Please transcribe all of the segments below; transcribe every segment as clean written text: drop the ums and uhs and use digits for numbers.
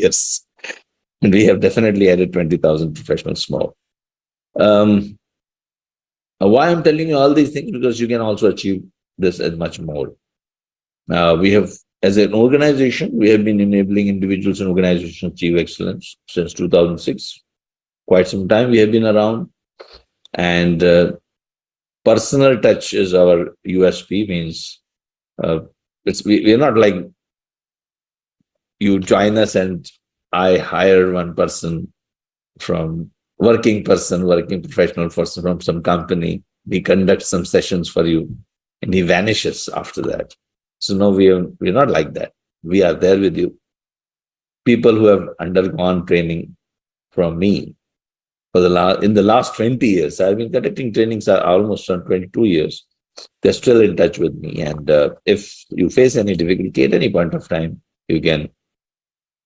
years. And we have definitely added 20,000 professionals more. Why I'm telling you all these things? Because you can also achieve this and much more. We have, as an organization, we have been enabling individuals and organizations to achieve excellence since 2006. Quite some time we have been around. And personal touch is our USP, means we're not like you join us and I hire one person working professional person from some company. We conduct some sessions for you and he vanishes after that. So no, we're not like that. We are there with you. People who have undergone training from me in the last 20 years, I've been conducting trainings almost on 22 years. They're still in touch with me. And if you face any difficulty at any point of time, you can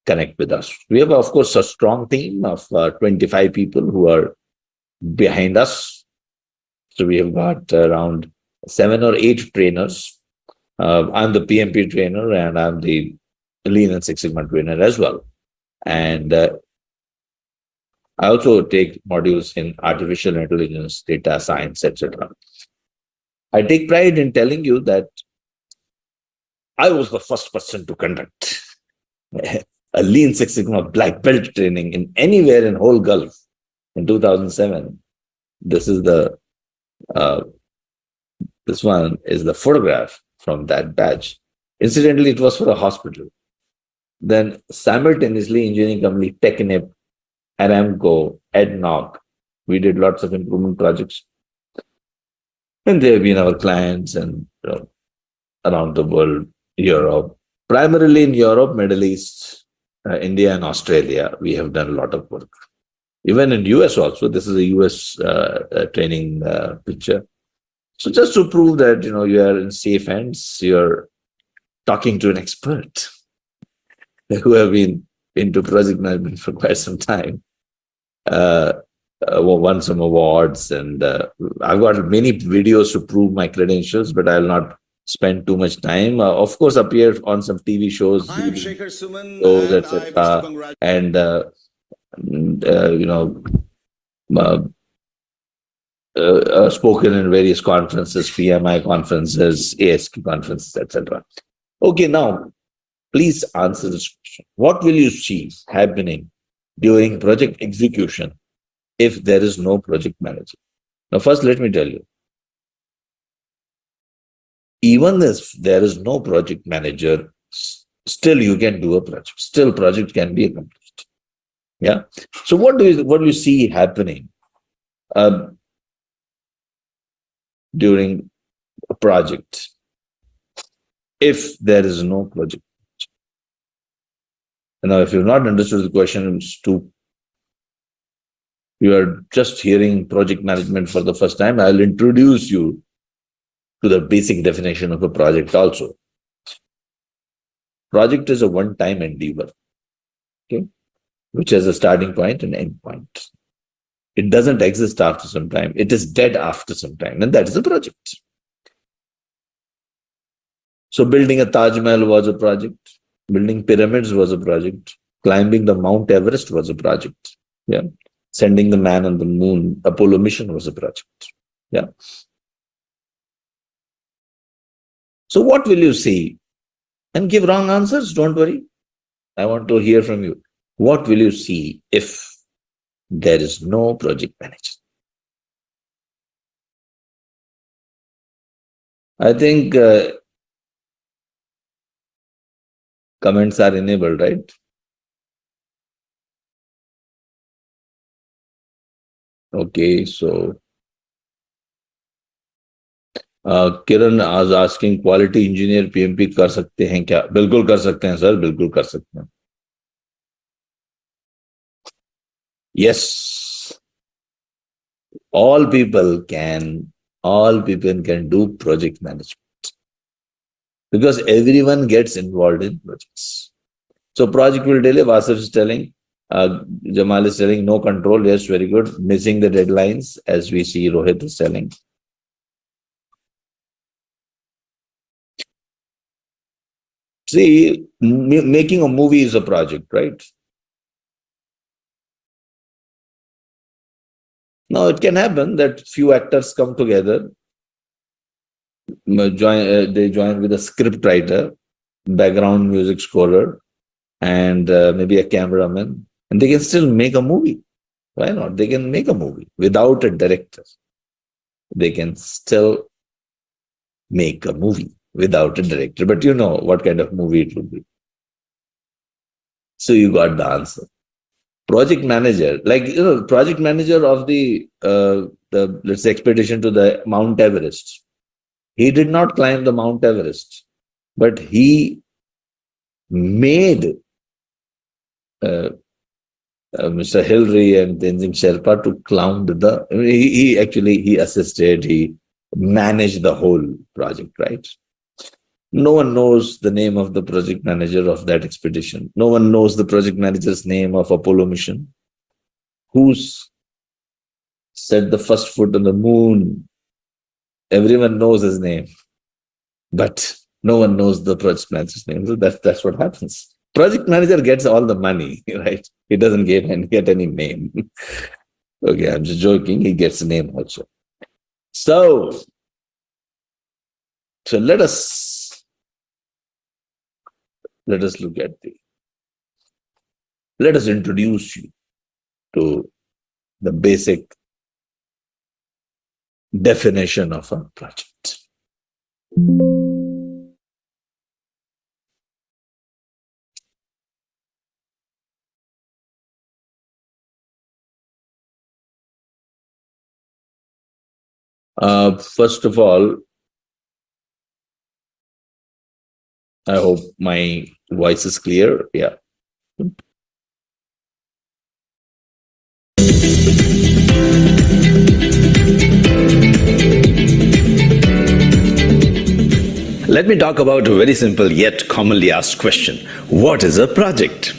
connect with us. We have, of course, a strong team of 25 people who are behind us. So we have got around 7 or 8 trainers. I'm the PMP trainer and I'm the Lean and Six Sigma trainer as well. And I also take modules in artificial intelligence, data science, etc. I take pride in telling you that I was the first person to conduct a Lean Six Sigma black belt training in anywhere in whole Gulf in 2007. This one is the photograph from that batch. Incidentally, it was for a hospital. Then simultaneously, engineering company Technip, Aramco, ADNOC, we did lots of improvement projects. And they have been our clients and around the world, Europe, primarily in Europe, Middle East, India and Australia, we have done a lot of work. Even in US also, this is a US training picture. So just to prove that, you are in safe hands, you're talking to an expert who have been into project management for quite some time. Won some awards, and I've got many videos to prove my credentials, but I'll not spend too much time. Of course, appear on some TV shows, etc. And spoken in various conferences, PMI conferences, ASQ conferences, etc. Okay, now please answer this question. What will you see happening during project execution if there is no project manager? Now, first, let me tell you, even if there is no project manager, still you can do a project. Still, project can be accomplished. Yeah. So, what do you see happening during a project if there is no project manager? Now, if you've not understood the question, you are just hearing project management for the first time, I'll introduce you to the basic definition of a project also. Project is a one-time endeavor, okay, which has a starting point and end point. It doesn't exist after some time. It is dead after some time, and that is a project. So building a Taj Mahal was a project. Building pyramids was a project. Climbing the Mount Everest was a project. Yeah. Sending the man on the moon, Apollo mission was a project. Yeah. So what will you see? And give wrong answers, don't worry. I want to hear from you. What will you see if there is no project manager? I think comments are enabled, right? Okay, so किरण आज asking quality engineer PMP कर सकते हैं क्या? बिल्कुल कर सकते हैं sir, बिल्कुल कर सकते हैं. Yes, all people can do project management because everyone gets involved in projects. So project will delay. Vasif is telling, Jamal is telling no control. Yes, very good. Missing the deadlines, as we see Rohit is telling. See, making a movie is a project, right? Now, it can happen that few actors come together, they join with a script writer, background music scorer, and maybe a cameraman, and they can still make a movie. Why not? They can make a movie without a director. They can still make a movie without a director, but you know what kind of movie it would be. So you got the answer. Project manager, like, project manager of the let's say expedition to the Mount Everest. He did not climb the Mount Everest, but he made Mr. Hillary and Tenzing Sherpa to climb he assisted, he managed the whole project, right? No one knows the name of the project manager of that expedition. No one knows the project manager's name of Apollo mission. Who's set the first foot on the moon? Everyone knows his name, but no one knows the project manager's name. So that's what happens. Project manager gets all the money, right? He doesn't get any name. Okay, I'm just joking. He gets a name also. So let us look at let us introduce you to the basic definition of a project. First of all, I hope my voice is clear. Yeah. Let me talk about a very simple yet commonly asked question. What is a project?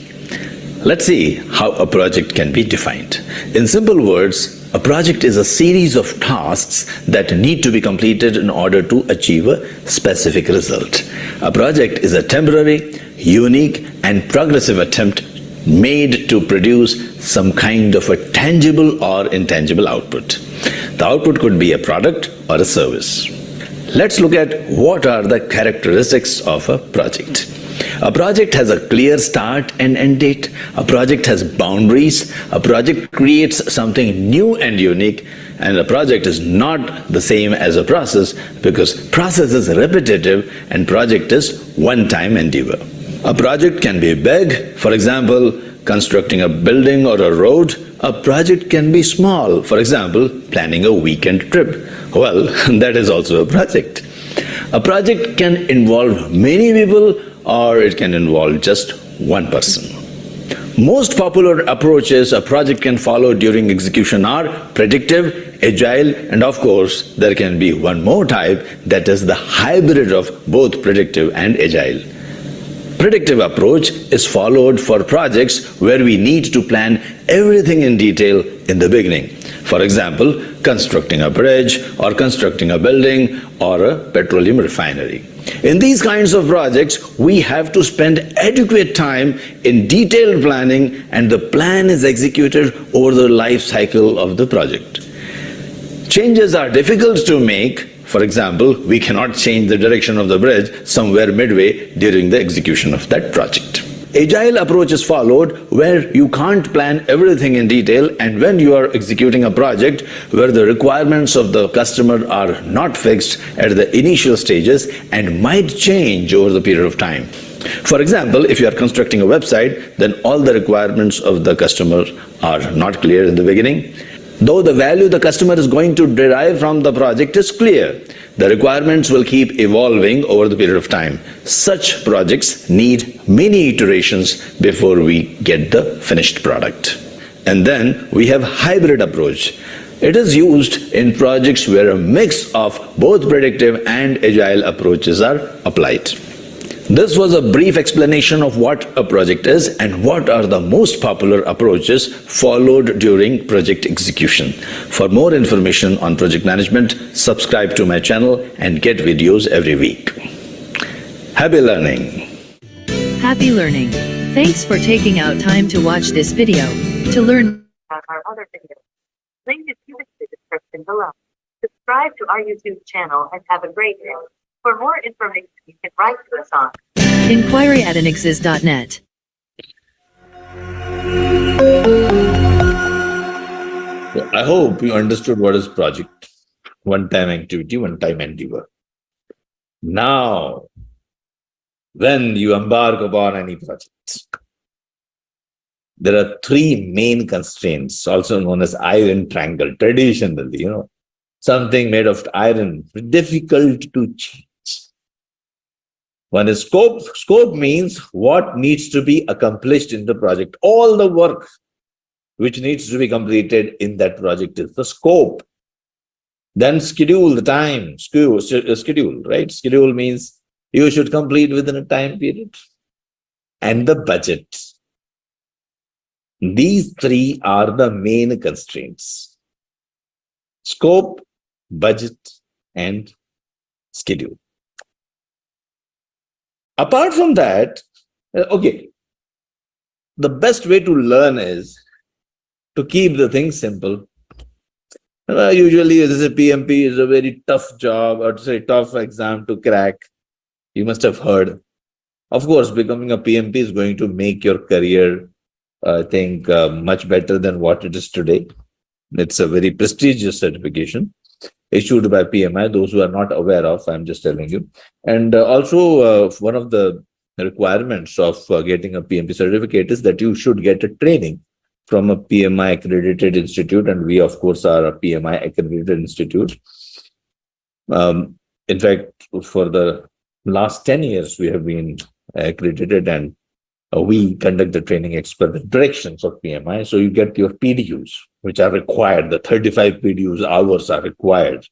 Let's see how a project can be defined. In simple words, a project is a series of tasks that need to be completed in order to achieve a specific result. A project is a temporary, unique, and progressive attempt made to produce some kind of a tangible or intangible output. The output could be a product or a service. Let's look at what are the characteristics of a project. A project has a clear start and end date. A project has boundaries. A project creates something new and unique. And a project is not the same as a process, because process is repetitive and project is one-time endeavor. A project can be big, for example, constructing a building or a road. A project can be small, for example, planning a weekend trip. Well, that is also a project. A project can involve many people, or it can involve just one person. Most popular approaches a project can follow during execution are predictive, agile, and of course, there can be one more type, that is the hybrid of both predictive and agile. Predictive approach is followed for projects where we need to plan everything in detail in the beginning. For example, constructing a bridge or constructing a building or a petroleum refinery. In these kinds of projects, we have to spend adequate time in detailed planning, and the plan is executed over the life cycle of the project. Changes are difficult to make. For example, we cannot change the direction of the bridge somewhere midway during the execution of that project. Agile approach is followed where you can't plan everything in detail, and when you are executing a project where the requirements of the customer are not fixed at the initial stages and might change over the period of time. For example, if you are constructing a website, then all the requirements of the customer are not clear in the beginning. Though the value the customer is going to derive from the project is clear, the requirements will keep evolving over the period of time. Such projects need many iterations before we get the finished product. And then we have hybrid approach. It is used in projects where a mix of both predictive and agile approaches are applied. This was a brief explanation of what a project is and what are the most popular approaches followed during project execution. For more information on project management, subscribe to my channel and get videos every week. Happy learning! Happy learning! Thanks for taking out time to watch this video. To learn our other videos. Link is in the description below. Subscribe to our YouTube channel and have a great day. For more information, you can write to us on Inquiry at Anexas.net. So I hope you understood what is project. One-time activity, one-time endeavor. Now, when you embark upon any project, there are three main constraints, also known as iron triangle, traditionally, something made of iron, difficult to change. One is scope. Scope means what needs to be accomplished in the project. All the work which needs to be completed in that project is the scope. Then schedule, the time, schedule, right? Schedule means you should complete within a time period. And the budget. These three are the main constraints. Scope, budget, and schedule. Apart from that, the best way to learn is to keep the things simple. Usually, this is a PMP is a very tough job, or to say tough exam to crack. You must have heard. Of course, becoming a PMP is going to make your career, I think, much better than what it is today. It's a very prestigious certification issued by PMI. Those who are not aware of, I'm just telling you. And also, one of the requirements of getting a PMP certificate is that you should get a training from a PMI accredited institute. And we, of course, are a PMI accredited institute. In fact, for the last 10 years, we have been accredited, and we conduct the training as per the directions of PMI. So you get your PDUs, which are required. The 35 PDUs hours are required.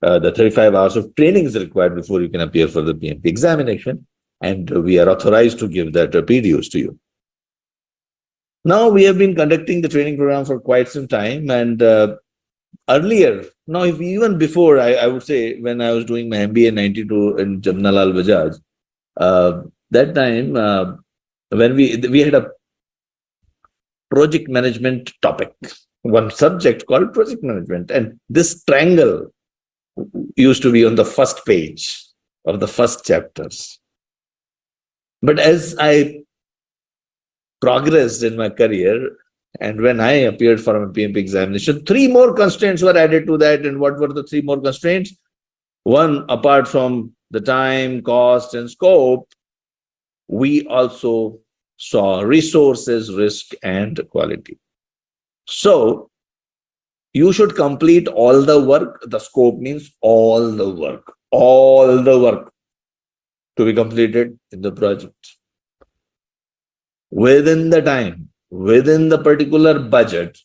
The 35 hours of training is required before you can appear for the PMP examination. And we are authorized to give that PDUs to you. Now, we have been conducting the training program for quite some time. And earlier, even before, I would say, when I was doing my MBA in 92 in Jamnalal Bajaj, that time, when we had a project management topic, one subject called project management. And this triangle used to be on the first page of the first chapters. But as I progressed in my career, and when I appeared for a PMP examination, three more constraints were added to that. And what were the three more constraints? One, apart from the time, cost, and scope, we also saw resources, risk, and quality. So you should complete all the work. The scope means all the work to be completed in the project within the time, within the particular budget,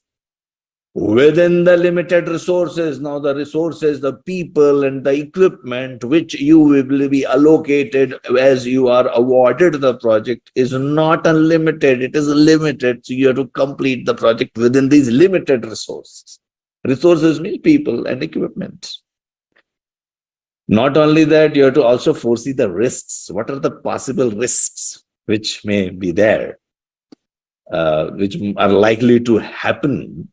within the limited resources. Now, the resources, the people and the equipment which you will be allocated as you are awarded the project is not unlimited. It is limited. So you have to complete the project within these limited resources. Resources mean people and equipment. Not only that, you have to also foresee the risks. What are the possible risks which may be there, which are likely to happen?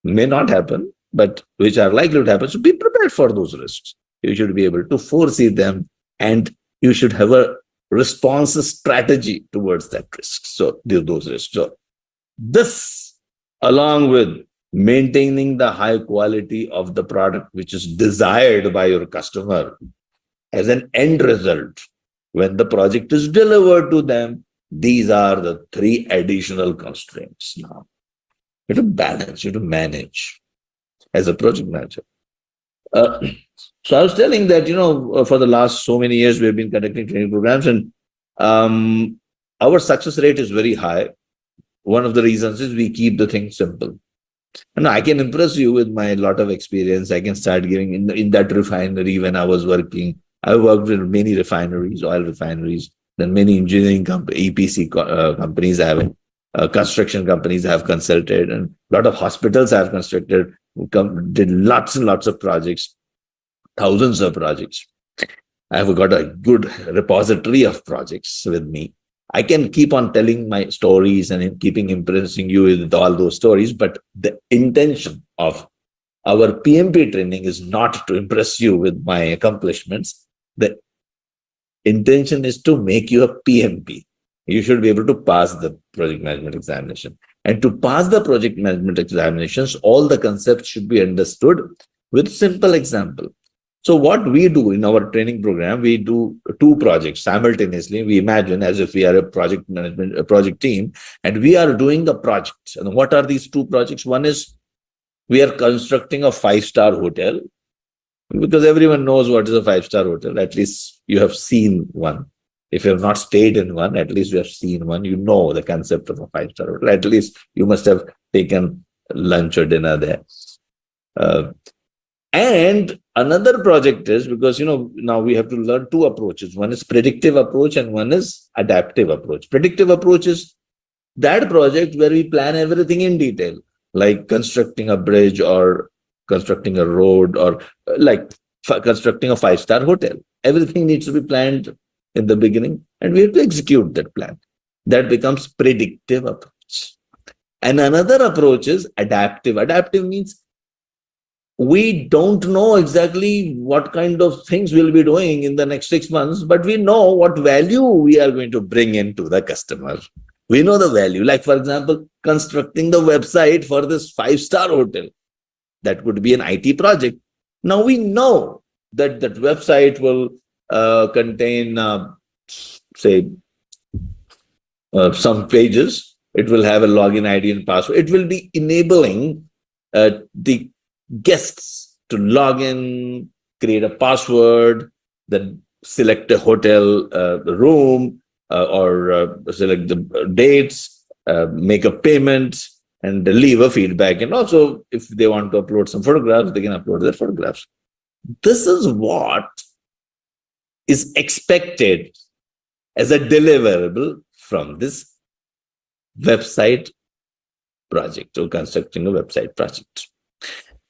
May not happen, but which are likely to happen. So be prepared for those risks. You should be able to foresee them, and you should have a response strategy towards that risk. So those risks. So this, along with maintaining the high quality of the product which is desired by your customer as an end result, when the project is delivered to them, these are the three additional constraints now. You have to balance, you have to manage as a project manager. So I was telling that, for the last so many years, we have been conducting training programs, and our success rate is very high. One of the reasons is we keep the thing simple. And I can impress you with my lot of experience. I can start giving in that refinery when I was working. I worked with many refineries, oil refineries, then many engineering EPC companies I have. Construction companies have consulted, and a lot of hospitals have constructed, did lots and lots of projects, thousands of projects. I have got a good repository of projects with me. I can keep on telling my stories and keeping impressing you with all those stories, but the intention of our PMP training is not to impress you with my accomplishments. The intention is to make you a PMP. You should be able to pass the project management examination. And to pass the project management examinations, all the concepts should be understood with simple example. So what we do in our training program, we do 2 projects simultaneously. We imagine as if we are a project management, a project team, and we are doing the projects. And what are these 2 projects? One is we are constructing a 5-star hotel, because everyone knows what is a 5-star hotel. At least you have seen one. If you have not stayed in one, at least you have seen one. You know the concept of a 5-star hotel. At least you must have taken lunch or dinner there. And another project is, because now we have to learn 2 approaches. One is predictive approach and one is adaptive approach. Predictive approach is that project where we plan everything in detail, like constructing a bridge or constructing a road, or like constructing a 5-star hotel. Everything needs to be planned in the beginning and we have to execute that plan. That becomes predictive approach. And another approach is adaptive. Adaptive means we don't know exactly what kind of things we'll be doing in the next 6 months, but we know what value we are going to bring into the customer. We know the value. Like, for example, constructing the website for this 5-star hotel. That could be an IT project. Now we know that that website will contain, some pages. It will have a login ID and password. It will be enabling the guests to log in, create a password, then select a hotel, the room, or select the dates, make a payment, and leave a feedback. And also, if they want to upload some photographs, they can upload their photographs. This is what is expected as a deliverable from this website project or constructing a website project.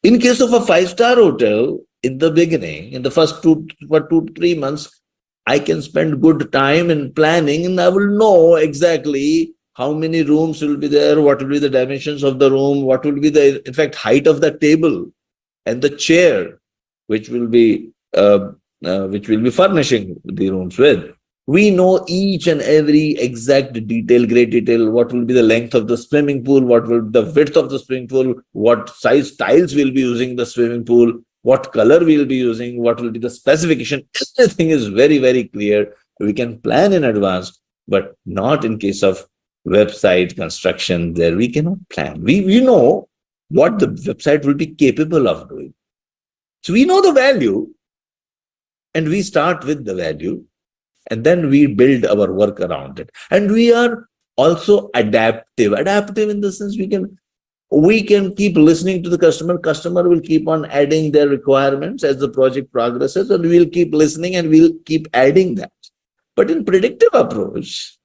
In case of a 5-star hotel, in the beginning, in the first 2 to 3 months, I can spend good time in planning and I will know exactly how many rooms will be there, what will be the dimensions of the room, what will be the, in fact, height of the table and the chair, which will be furnishing the rooms with. We know each and every exact detail, great detail, what will be the length of the swimming pool, what will be the width of the swimming pool, what size tiles we'll be using in the swimming pool, what color we'll be using, what will be the specification. Everything is very, very clear. We can plan in advance, but not in case of website construction. There we cannot plan. We know what the website will be capable of doing. So we know the value and we start with the value and then we build our work around it. And we are also adaptive. Adaptive in the sense we can keep listening to the customer. Customer will keep on adding their requirements as the project progresses, and we'll keep listening and we'll keep adding that. But in predictive approach,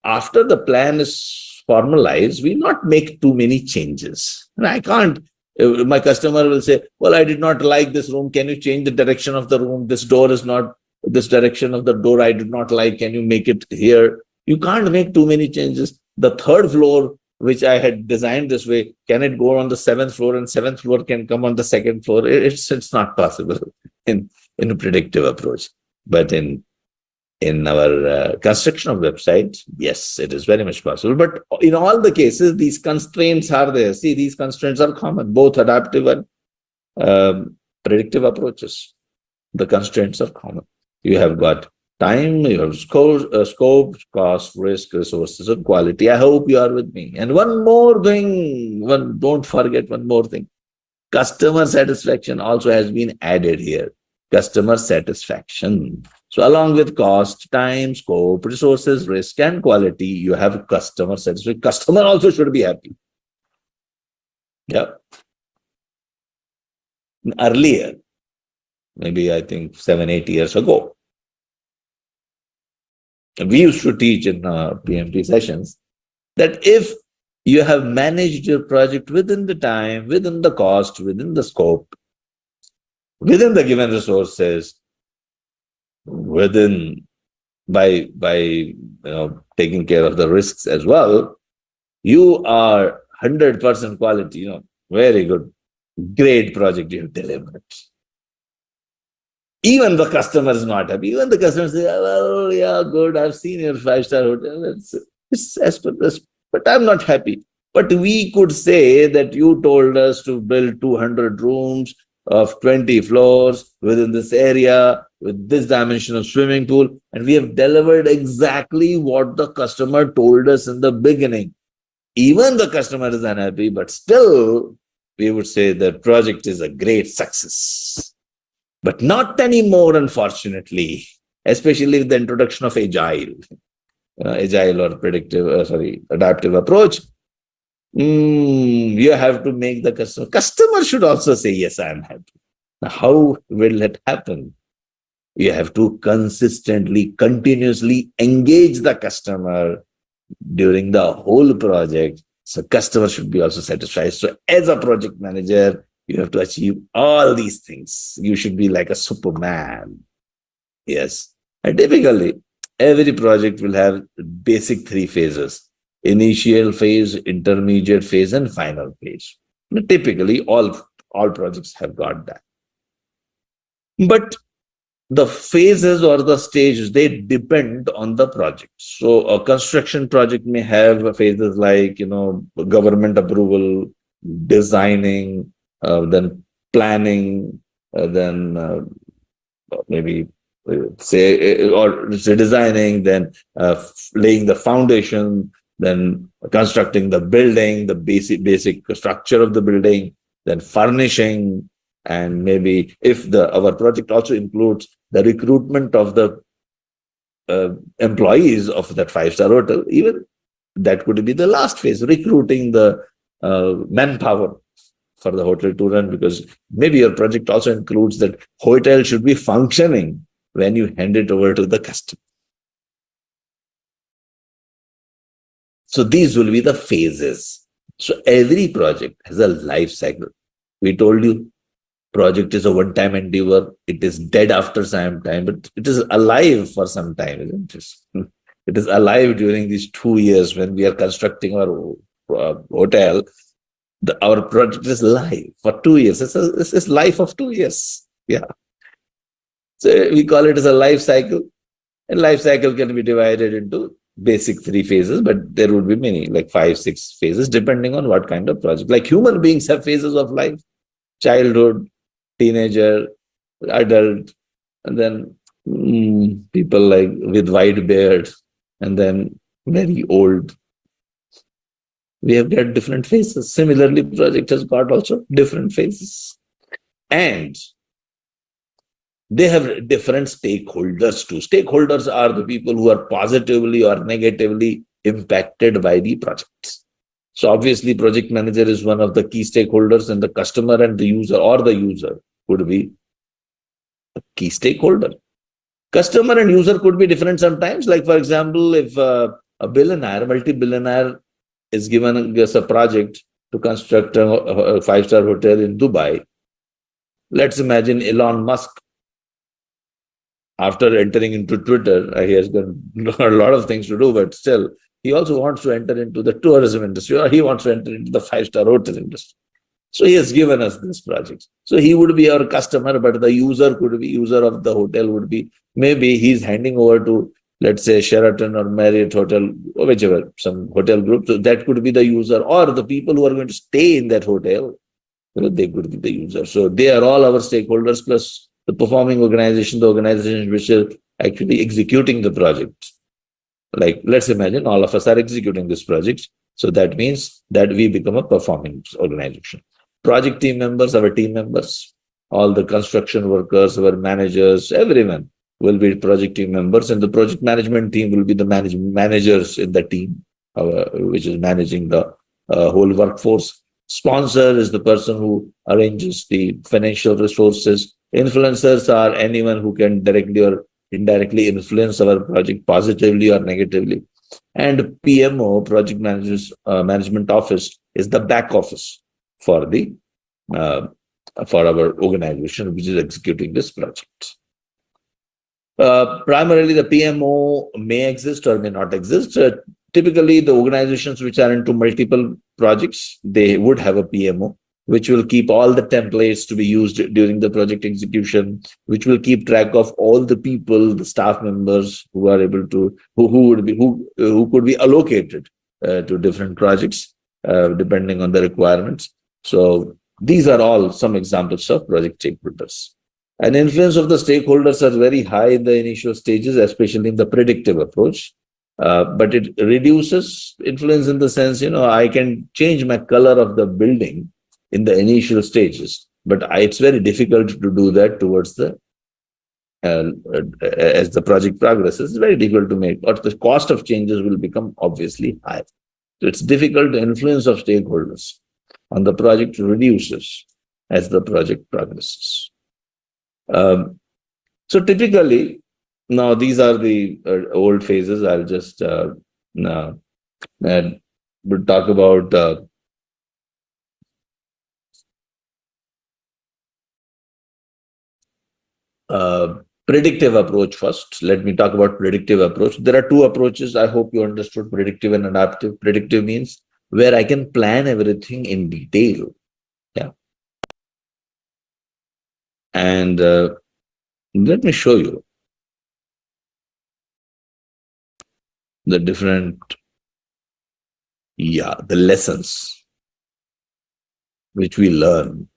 after the plan is formalized, we not make too many changes. And I can't, my customer will say, well, I did not like this room. Can you change the direction of the room? This door is not, this direction of the door I did not like. Can you make it here? You can't make too many changes. The 3rd floor, which I had designed this way, can it go on the 7th floor and 7th floor can come on the 2nd floor? It's not possible in a predictive approach. But in our construction of website, yes, it is very much possible. But in all the cases, these constraints are there. See, these constraints are common, both adaptive and predictive approaches. The constraints are common. You have got time, you have scope, cost, risk, resources, and quality. I hope you are with me. And one more thing, don't forget one more thing. Customer satisfaction also has been added here. Customer satisfaction. So along with cost, time, scope, resources, risk, and quality, you have customer satisfaction. Customer also should be happy. Yeah. Earlier, maybe I think 7-8 years ago, we used to teach in PMP sessions that if you have managed your project within the time, within the cost, within the scope, within the given resources, within taking care of the risks as well, you are 100% quality, very good, great project you have delivered. Even the customer is not happy. Even the customer says, well, yeah, good, I've seen your five-star hotel. It's as per this, but I'm not happy. But we could say that you told us to build 200 rooms of 20 floors within this area with this dimension of swimming pool, and we have delivered exactly what the customer told us in the beginning. Even the customer is unhappy, but still we would say the project is a great success. But not anymore, unfortunately, especially with the introduction of agile or adaptive approach. You have to make the customer should also say, yes, I am happy. Now, how will it happen? You have to consistently, continuously engage the customer during the whole project. So customer should be also satisfied. So as a project manager, you have to achieve all these things. You should be like a Superman. Yes. And typically, every project will have basic three phases: initial phase, intermediate phase, and final phase. Typically, all projects have got that. But the phases or the stages, they depend on the project. So a construction project may have phases like, government approval, designing, then planning, then maybe say designing, then laying the foundation, then constructing the building, the basic structure of the building, then furnishing, and maybe if our project also includes the recruitment of the employees of that five-star hotel, even that could be the last phase, recruiting the manpower for the hotel to run, because maybe your project also includes that hotel should be functioning when you hand it over to the customer. So these will be the phases. So every project has a life cycle. We told you project is a one-time endeavor. It is dead after some time, but it is alive for some time, isn't it? It is alive during these 2 years when we are constructing our hotel. Our project is live for 2 years. It's life of 2 years. Yeah. So we call it as a life cycle. And life cycle can be divided into basic 3 phases, but there would be many, like 5, 6 phases, depending on what kind of project. Like human beings have phases of life: childhood, teenager, adult, and then people like with white beard, and then very old. We have got different phases. Similarly, project has got also different phases. And they have different stakeholders too. Stakeholders are the people who are positively or negatively impacted by the project. So obviously, project manager is one of the key stakeholders, and the customer and the user, or the user, could be a key stakeholder. Customer and user could be different sometimes. Like, for example, if a billionaire, multi-billionaire is given us a project to construct a five-star hotel in Dubai, let's imagine Elon Musk, after entering into Twitter, he has got a lot of things to do, but still, he also wants to enter into the tourism industry, or he wants to enter into the five-star hotel industry. So he has given us this project. So he would be our customer, but the user could be, user of the hotel would be, maybe he's handing over to, let's say, Sheraton or Marriott Hotel, or whichever, some hotel group. So that could be the user, or the people who are going to stay in that hotel, they could be the user. So they are all our stakeholders, plus the performing organization, the organization which is actually executing the project. Like, let's imagine all of us are executing this project. So that means that we become a performing organization. Project team members, our team members, all the construction workers, our managers, everyone will be project team members, and the project management team will be the managers in the team, which is managing the whole workforce. Sponsor is the person who arranges the financial resources. Influencers are anyone who can directly or indirectly influence our project positively or negatively. And PMO, project management office, is the back office for the for our organization which is executing this project. Primarily, the PMO may exist or may not exist. Typically, the organizations which are into multiple projects, they would have a PMO, which will keep all the templates to be used during the project execution, which will keep track of all the people, the staff members who are able to, who could be allocated to different projects, depending on the requirements. So these are all some examples of project stakeholders. And influence of the stakeholders are very high in the initial stages, especially in the predictive approach. But it reduces influence in the sense, I can change my color of the building in the initial stages, but it's very difficult to do that towards the as the project progresses. It's very difficult to make, or the cost of changes will become obviously high. So it's difficult to influence of stakeholders on the project reduces as the project progresses. So typically, now these are the old phases. I'll just we'll talk about predictive approach first. Let me talk about predictive approach. There are two approaches. I hope you understood predictive and adaptive. Predictive means where I can plan everything in detail. Yeah. And let me show you the different, the lessons which we learn.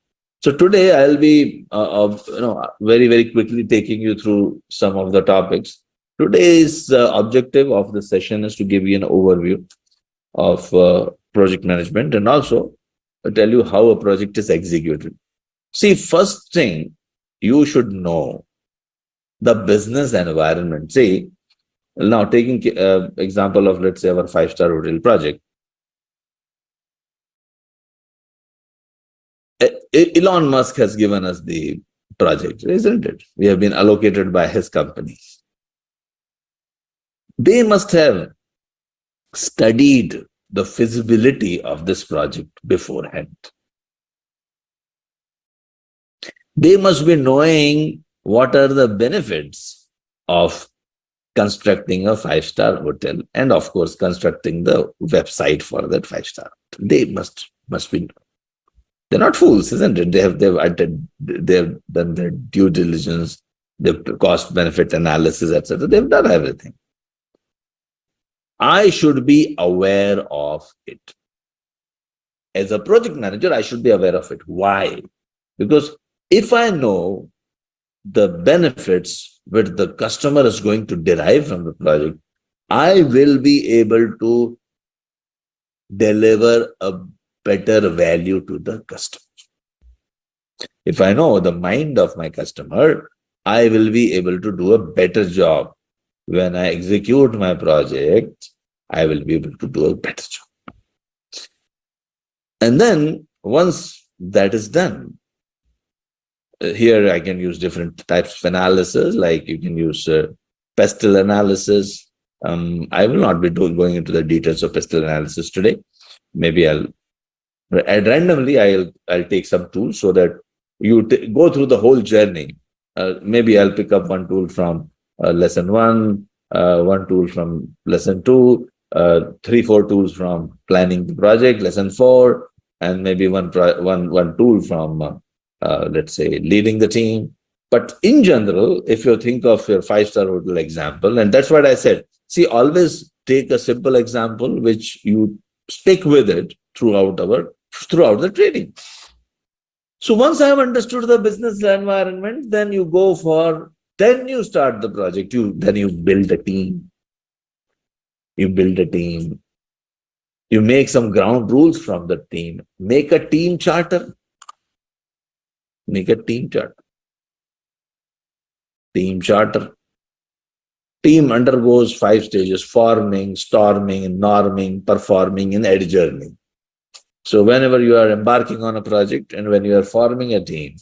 So today I'll be, very, very quickly taking you through some of the topics. Today's objective of the session is to give you an overview of project management and also tell you how a project is executed. See, first thing, you should know the business environment. See, now taking example of, let's say, our 5-star hotel project. Elon Musk has given us the project, isn't it? We have been allocated by his company. They must have studied the feasibility of this project beforehand. They must be knowing what are the benefits of constructing a 5-star hotel and, of course, constructing the website for that 5-star. They must be. They're not fools, isn't it? They've done their due diligence, the cost benefit analysis, etc. They've done everything. I should be aware of it. As a project manager, I should be aware of it. Why? Because if I know the benefits which the customer is going to derive from the project, I will be able to deliver a better value to the customer. If I know the mind of my customer, I will be able to do a better job. When I execute my project, I will be able to do a better job. And then once that is done, here I can use different types of analysis, like you can use pestle analysis. I will not be going into the details of pestle analysis today. Maybe randomly I'll take some tools so that you go through the whole journey. Maybe I'll pick up one tool from lesson 1, one tool from lesson 2, 3-4 tools from planning the project, lesson 4, and maybe one tool from let's say leading the team. But in general, if you think of your 5-star hotel example, and that's what I said, see, always take a simple example which you stick with it throughout the training. So once I have understood the business environment, then you start the project. Then you build a team. You make some ground rules from the team. Make a team charter. Team undergoes 5 stages: forming, storming, norming, performing, and adjourning. So whenever you are embarking on a project and when you are forming a team,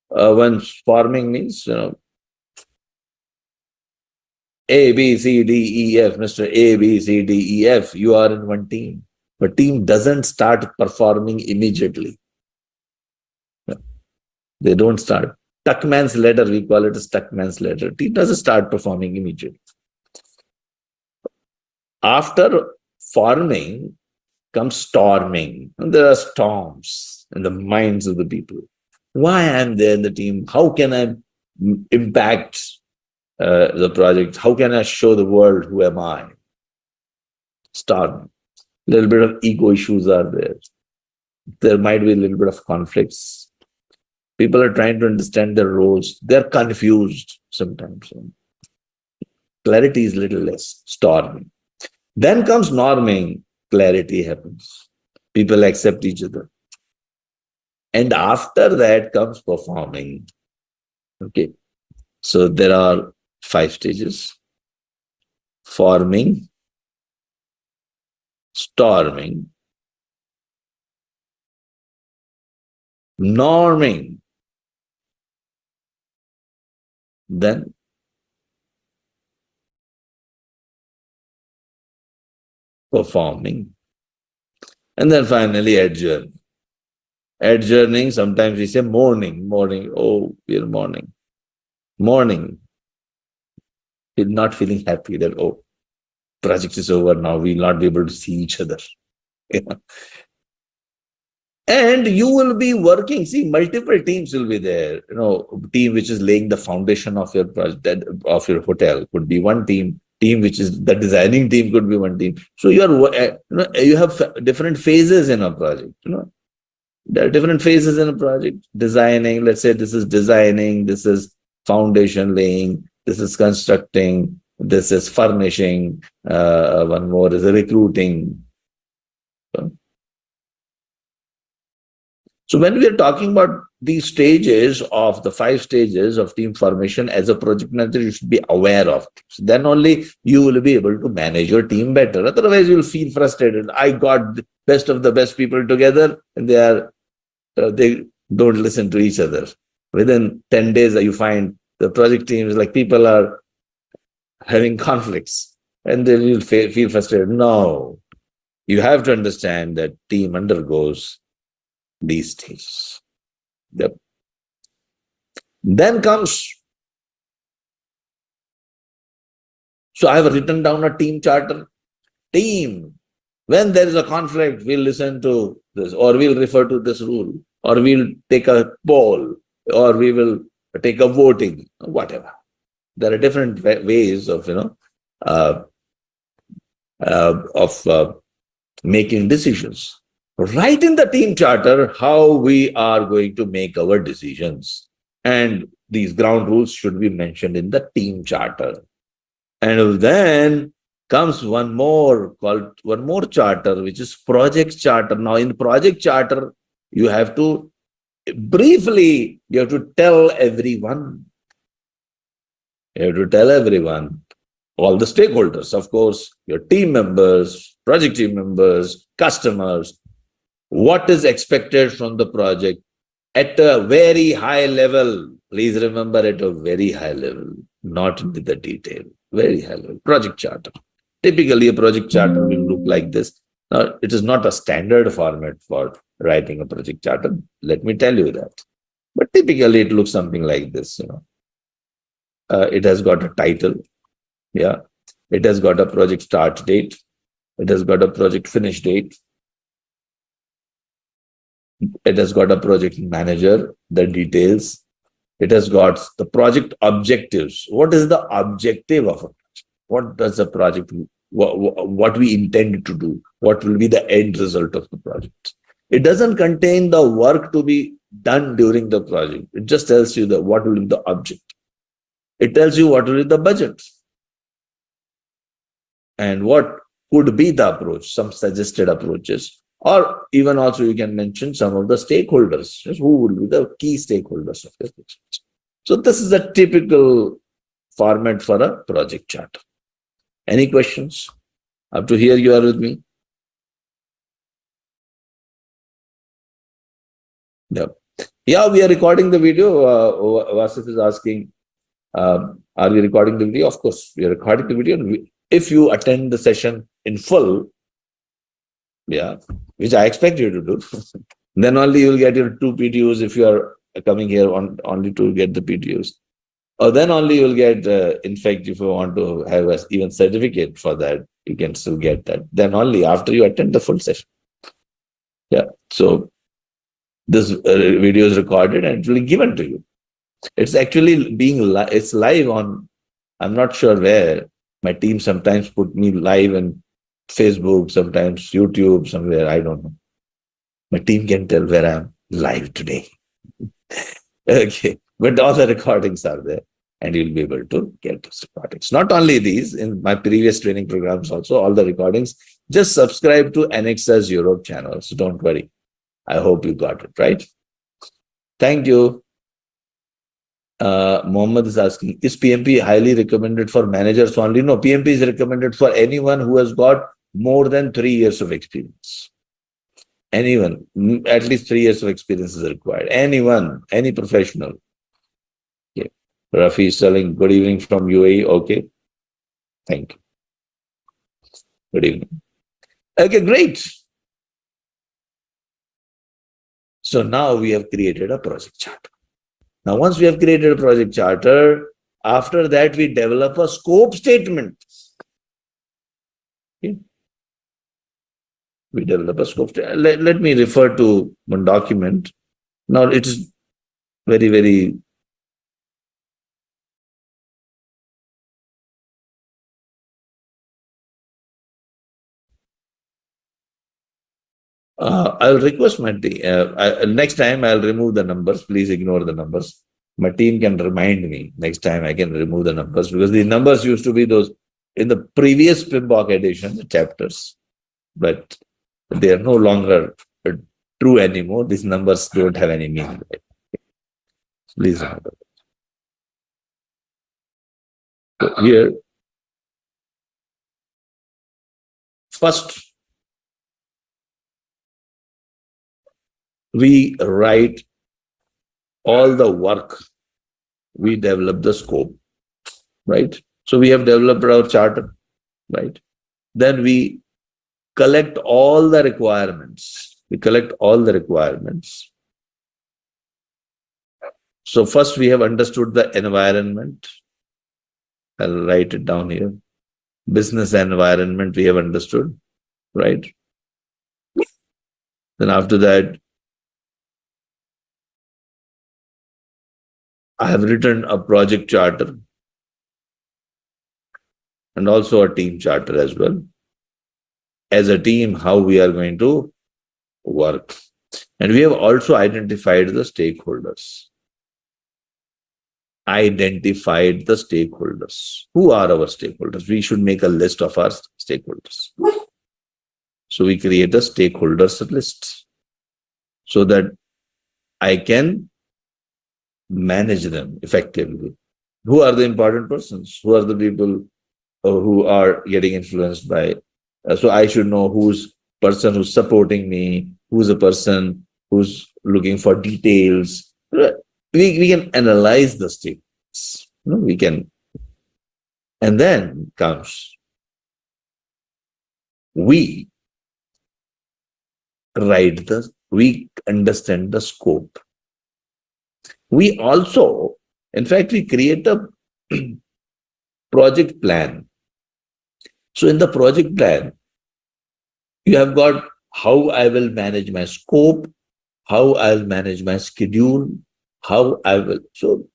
when forming means, A, B, C, D, E, F, Mr. A, B, C, D, E, F, you are in one team. But team doesn't start performing immediately. They don't start. Tuckman's ladder, we call it as Tuckman's ladder. Team doesn't start performing immediately. After forming comes storming. And there are storms in the minds of the people. Why I'm there in the team? How can I impact the project? How can I show the world who am I? Storming. A little bit of ego issues are there. There might be a little bit of conflicts. People are trying to understand their roles. They're confused sometimes. Clarity is little less. Storming. Then comes norming. Clarity happens. People accept each other. And after that comes performing. Okay. So there are 5 stages. Forming, storming, norming, then performing, and then finally adjourn. Adjourning, sometimes we say mourning. Oh, we are mourning. Mourning. We're not feeling happy that, oh, project is over now, we'll not be able to see each other. And you will be working, see, multiple teams will be there. Team which is laying the foundation of your project, of your hotel could be one team. Team which is the designing team could be one team. So you have different phases in a project. There are different phases in a project. Designing, let's say this is designing, this is foundation laying, this is constructing, this is furnishing, one more is recruiting. So when we are talking about these stages of the 5 stages of team formation, as a project manager, you should be aware of this. Then only you will be able to manage your team better. Otherwise, you will feel frustrated. I got the best of the best people together, and they don't listen to each other. Within 10 days, you find the project team is like people are having conflicts, and then you'll feel frustrated. No, you have to understand that team undergoes these stages. Yep. Then comes, so I have written down a team charter. Team, when there is a conflict, we'll listen to this, or we'll refer to this rule, or we'll take a poll, or we will take a voting, whatever. There are different ways of, making decisions. Write in the team charter how we are going to make our decisions. And these ground rules should be mentioned in the team charter. And then comes one more charter, which is project charter. Now, in project charter, you have to tell everyone. You have to tell everyone, all the stakeholders, of course, your team members, project team members, customers, what is expected from the project at a very high level. Please remember, at a very high level, not into the detail, very high level. Project charter. Typically, a project charter will look like this. Now, it is not a standard format for writing a project charter. Let me tell you that. But typically, it looks something like this. It has got a title. Yeah. It has got a project start date. It has got a project finish date. It has got a project manager, the details. It has got the project objectives. What is the objective of a project? What does the project, what we intend to do? What will be the end result of the project? It doesn't contain the work to be done during the project. It just tells you what will be the object. It tells you what will be the budget and what could be the approach, some suggested approaches. Or even also you can mention some of the stakeholders, who would be the key stakeholders of your project. So this is a typical format for a project chart. Any questions? Up to here you are with me? Yep. Yeah, we are recording the video. Vasif is asking, are we recording the video? Of course, we are recording the video. If you attend the session in full, yeah, which I expect you to do, then only you will get your 2 PTUs if you are coming here only to get the PTOs. Or then only you'll get, in fact, if you want to have a even certificate for that, you can still get that. Then only after you attend the full session. Yeah. So this video is recorded and it will be given to you. It's actually it's live on, I'm not sure where. My team sometimes put me live in Facebook, sometimes YouTube, somewhere. I don't know. My team can tell where I'm live today. Okay. But all the recordings are there and you'll be able to get those recordings. Not only these, in my previous training programs also, all the recordings, just subscribe to Anexas Europe channel. So don't worry. I hope you got it, right? Thank you. Mohammed is asking, is PMP highly recommended for managers only? No, PMP is recommended for anyone who has got more than 3 years of experience. Anyone, at least 3 years of experience is required. Anyone, any professional. Okay. Rafi is telling, good evening from UAE. Okay. Thank you. Good evening. Okay, great. So now we have created a project charter. Now, once we have created a project charter, after that, we develop a scope statement. Okay. We develop a scope statement. Let me refer to one document. Now, it is very, very I'll request my team. Next time, I'll remove the numbers. Please ignore the numbers. My team can remind me next time I can remove the numbers because the numbers used to be those in the previous PMBOK edition, the chapters, but they are no longer true anymore. These numbers don't have any meaning. Please remember. So here, first, we write all the work, we develop the scope, right? So we have developed our charter, right? Then we collect all the requirements. We collect all the requirements. So first we have understood the environment. I'll write it down here. Business environment we have understood, right? Then after that, I have written a project charter and also a team charter as well. As a team, how we are going to work. And we have also identified the stakeholders. Identified the stakeholders. Who are our stakeholders? We should make a list of our stakeholders. So we create a stakeholders list so that I can manage them effectively. Who are the important persons? Who are the people who are getting influenced by? So I should know who's person who's supporting me, who's a person who's looking for details. We can analyze the statements. We can, and then comes we we understand the scope. We also, in fact, we create a project plan. So in the project plan, you have got how I will manage my scope, how I'll manage my schedule, how I will. So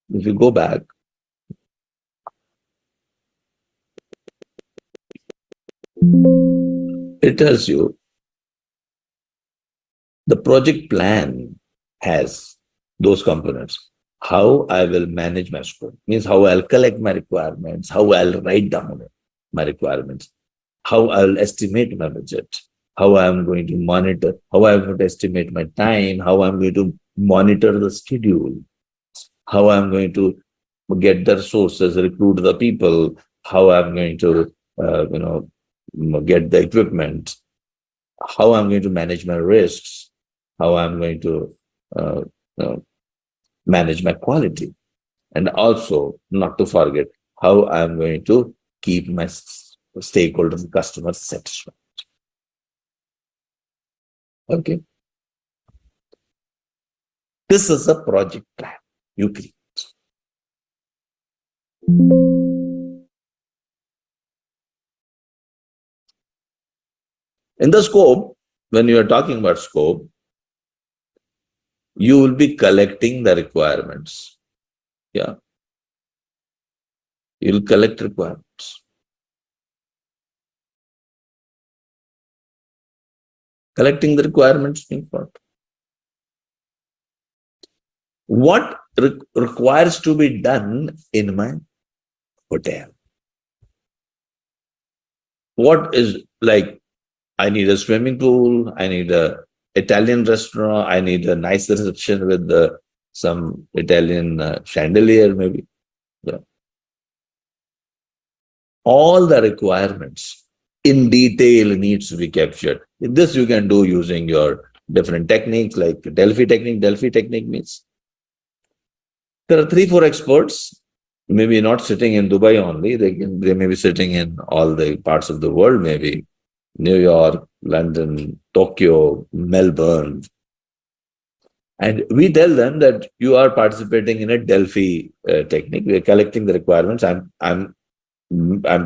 if you go back, it tells you the project plan has those components. How I will manage my scope means how I'll collect my requirements, how I'll write down my requirements, how I'll estimate my budget, how I'm going to monitor, how I'm going to estimate my time, how I'm going to monitor the schedule, how I'm going to get the resources, recruit the people, how I'm going to, get the equipment, how I'm going to manage my risks, how I'm going to manage my quality, and also not to forget how I'm going to keep my stakeholders and customers satisfied. Okay. This is a project plan you create. In the scope, when you are talking about scope, you will be collecting the requirements. Yeah. You'll collect requirements. Collecting the requirements means what requires to be done in my hotel? What is like, I need a swimming pool, I need a Italian restaurant, I need a nice reception with some Italian chandelier maybe. Yeah. All the requirements in detail needs to be captured. This you can do using your different techniques like Delphi technique. Delphi technique means there are 3-4 experts, maybe not sitting in Dubai only. They may be sitting in all the parts of the world, maybe New York, London, Tokyo, Melbourne. And we tell them that you are participating in a Delphi technique. We are collecting the requirements. I'm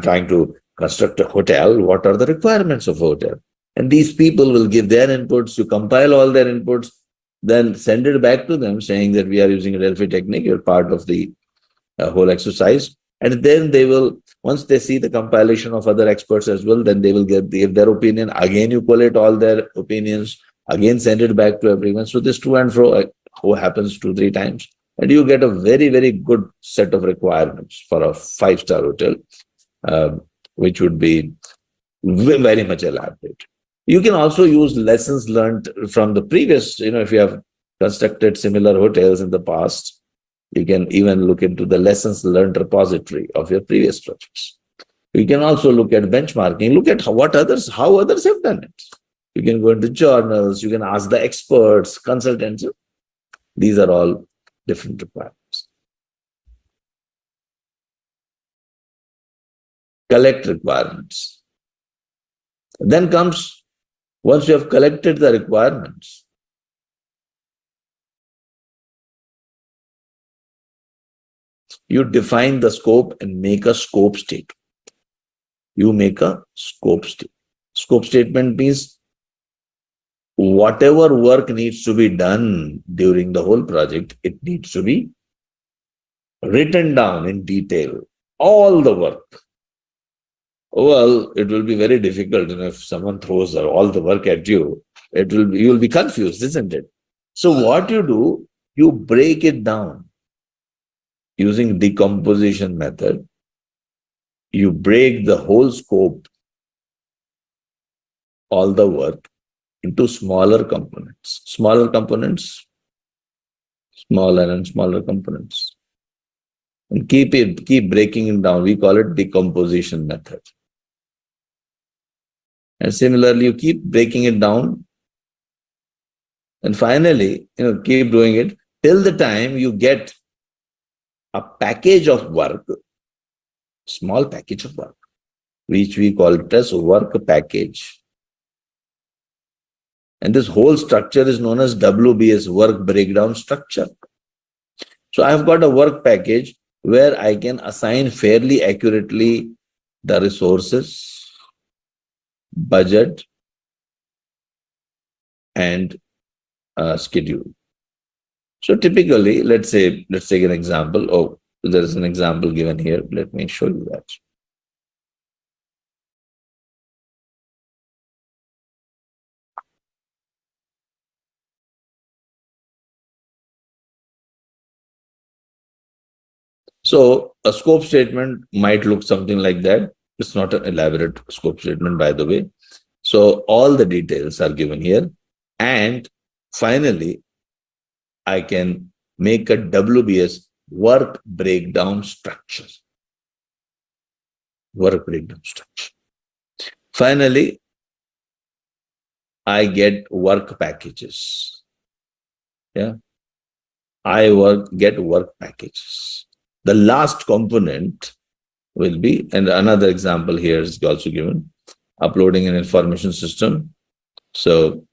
trying to construct a hotel. What are the requirements of a hotel? And these people will give their inputs. You compile all their inputs, then send it back to them saying that we are using a Delphi technique. You're part of the whole exercise. And then they will, once they see the compilation of other experts as well, then they will give their opinion. Again, you collate all their opinions, again, send it back to everyone. So this to and fro happens 2-3 times. And you get a very, very good set of requirements for a 5-star hotel, which would be very much elaborate. You can also use lessons learned from the previous, if you have constructed similar hotels in the past, you can even look into the lessons learned repository of your previous projects. You can also look at benchmarking, look at how others have done it. You can go into journals, you can ask the experts, consultants. These are all different requirements. Collect requirements. Then comes, once you have collected the requirements, you define the scope and make a scope statement. You make a scope statement. Scope statement means whatever work needs to be done during the whole project, it needs to be written down in detail. All the work. Well, it will be very difficult, if someone throws all the work at you, you will be confused, isn't it? So what you do, you break it down using decomposition method. You break the whole scope, all the work, into smaller components. Smaller components, smaller and smaller components. And keep breaking it down. We call it decomposition method. And similarly, you keep breaking it down. And finally, keep doing it till the time you get a package of work, small package of work, which we call it as work package. And this whole structure is known as WBS, work breakdown structure. So I've got a work package where I can assign fairly accurately the resources, budget, and schedule. So typically, let's take an example. Oh, there is an example given here. Let me show you that. So a scope statement might look something like that. It's not an elaborate scope statement, by the way. So all the details are given here. And finally, I can make a WBS, work breakdown structure. Work breakdown structure. Finally, I get work packages. Yeah. Get work packages. The last component will be, and another example here is also given, uploading an information system. So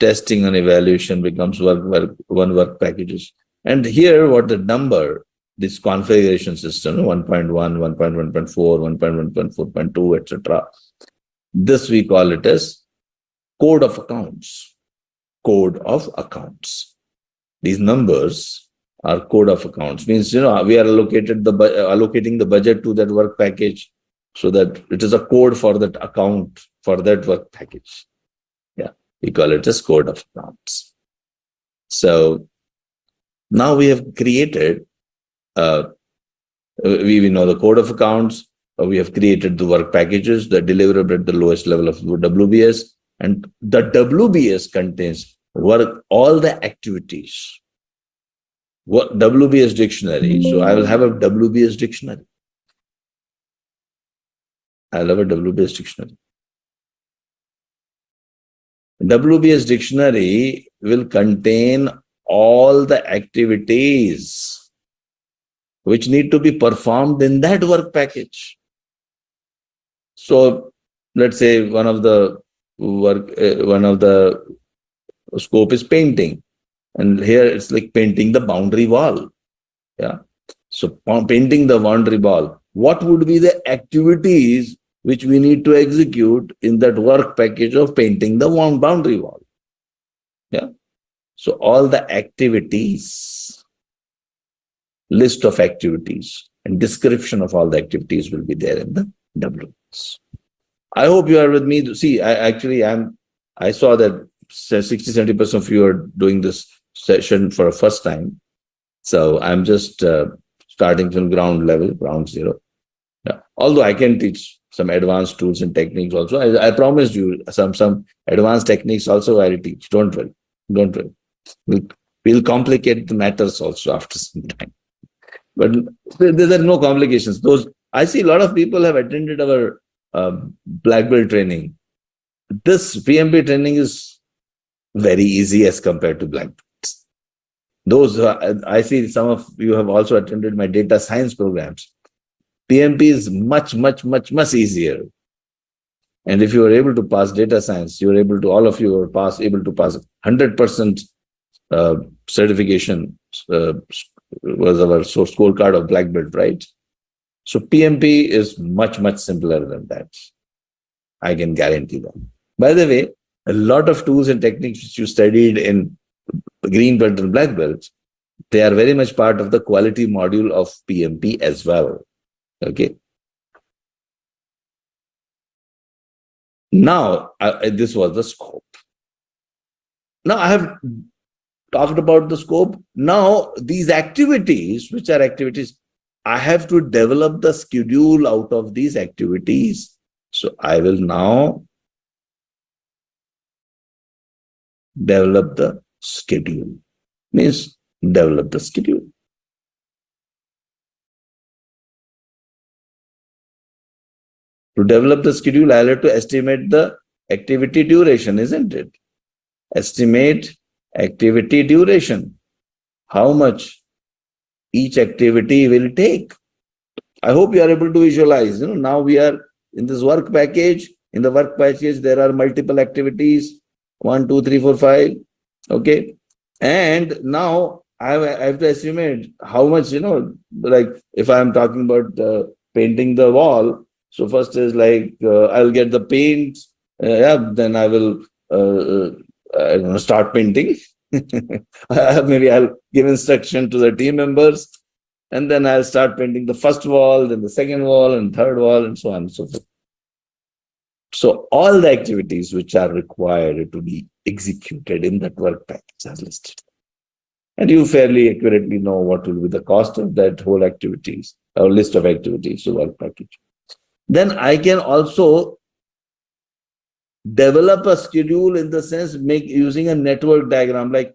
testing and evaluation becomes one work packages. And here, what the number, this configuration system, 1.1, 1.1.4, 1.1.4.2, etc. This we call it as code of accounts. Code of accounts. These numbers are code of accounts. Means, we are allocating the budget to that work package so that it is a code for that account, for that work package. Yeah, we call it as code of accounts. So now we have created, we know the code of accounts. We have created the work packages, the deliverable at the lowest level of WBS, and the WBS contains all the activities. What WBS dictionary? So I will have a WBS dictionary. I'll have a WBS dictionary. WBS dictionary will contain all the activities which need to be performed in that work package. So let's say one of the scope is painting, and here it's like painting the boundary wall. Yeah. So painting the boundary wall. What would be the activities which we need to execute in that work package of painting the boundary wall? Yeah. So all the activities, list of activities and description of all the activities will be there in the WBS. I hope you are with me. See, I saw that 60-70% of you are doing this session for the first time. So I'm just starting from ground level, ground zero. Yeah. Although I can teach some advanced tools and techniques also. I promised you some advanced techniques also I'll teach. Don't worry. Don't worry. We'll complicate the matters also after some time. But there are no complications. I see a lot of people have attended our black belt training. This PMP training is very easy as compared to black belts. I see some of you have also attended my data science programs. PMP is much, much, much, much easier. And if you are able to pass data science, all of you are able to pass 100% certification was our scorecard of black belt, right? So PMP is much, much simpler than that. I can guarantee that. By the way, a lot of tools and techniques which you studied in green belt and black belts, they are very much part of the quality module of PMP as well. Okay. Now, this was the scope. Now, I have talked about the scope. Now, these activities, which are activities, I have to develop the schedule out of these activities. So, I will now develop the schedule. Means develop the schedule. To develop the schedule, I'll have to estimate the activity duration, isn't it? Estimate activity duration. How much each activity will take. I hope you are able to visualize. Now we are in this work package. In the work package, there are multiple activities. 1, 2, 3, 4, 5. Okay. And now I have to estimate how much, like if I'm talking about painting the wall. So first is like, I'll get the paint. Then I will start painting. Maybe I'll give instruction to the team members. And then I'll start painting the first wall, then the second wall, and third wall, and so on and so forth. So all the activities which are required to be executed in that work package are listed. And you fairly accurately know what will be the cost of that whole activities, or list of activities, so work package. Then I can also develop a schedule in the sense using a network diagram, like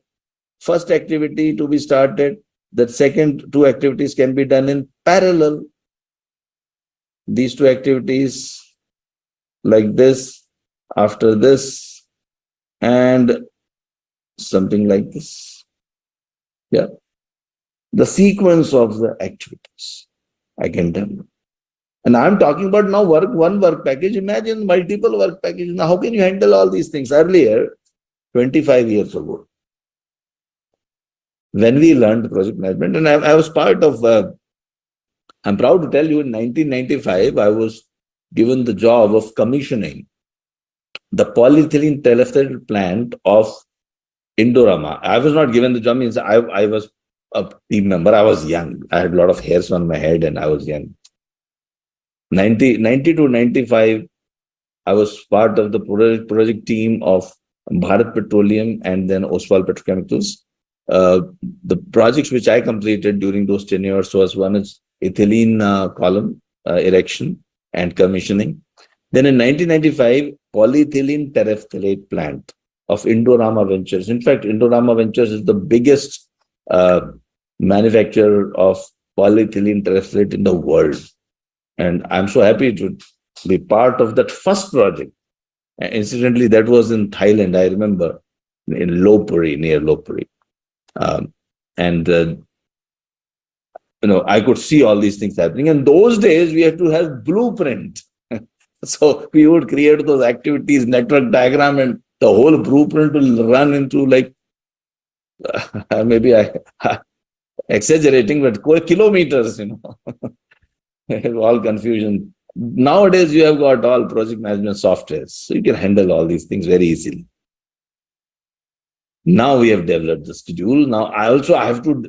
first activity to be started, that second two activities can be done in parallel. These two activities like this, after this, and something like this. Yeah. The sequence of the activities I can develop. And I'm talking about now one work package. Imagine multiple work packages. Now, how can you handle all these things? Earlier, 25 years ago, when we learned project management. And I was part of, I'm proud to tell you, in 1995, I was given the job of commissioning the polyethylene terephthalate plant of Indorama. I was not given the job, means I was a team member. I was young. I had a lot of hairs on my head and I was young. 90 to 95, I was part of the project team of Bharat Petroleum and then Oswal Petrochemicals. The projects which I completed during those 10 years was one is ethylene column erection and commissioning. Then in 1995, polyethylene terephthalate plant of Indorama Ventures. In fact, Indorama Ventures is the biggest manufacturer of polyethylene terephthalate in the world. And I'm so happy to be part of that first project. Incidentally, that was in Thailand, I remember, in Lopburi, near Lopburi. I could see all these things happening. And those days, we had to have blueprint. So we would create those activities, network diagram, and the whole blueprint will run into like, maybe I exaggerating, but kilometers, all confusion. Nowadays, you have got all project management softwares, so you can handle all these things very easily. Now we have developed the schedule. Now I have to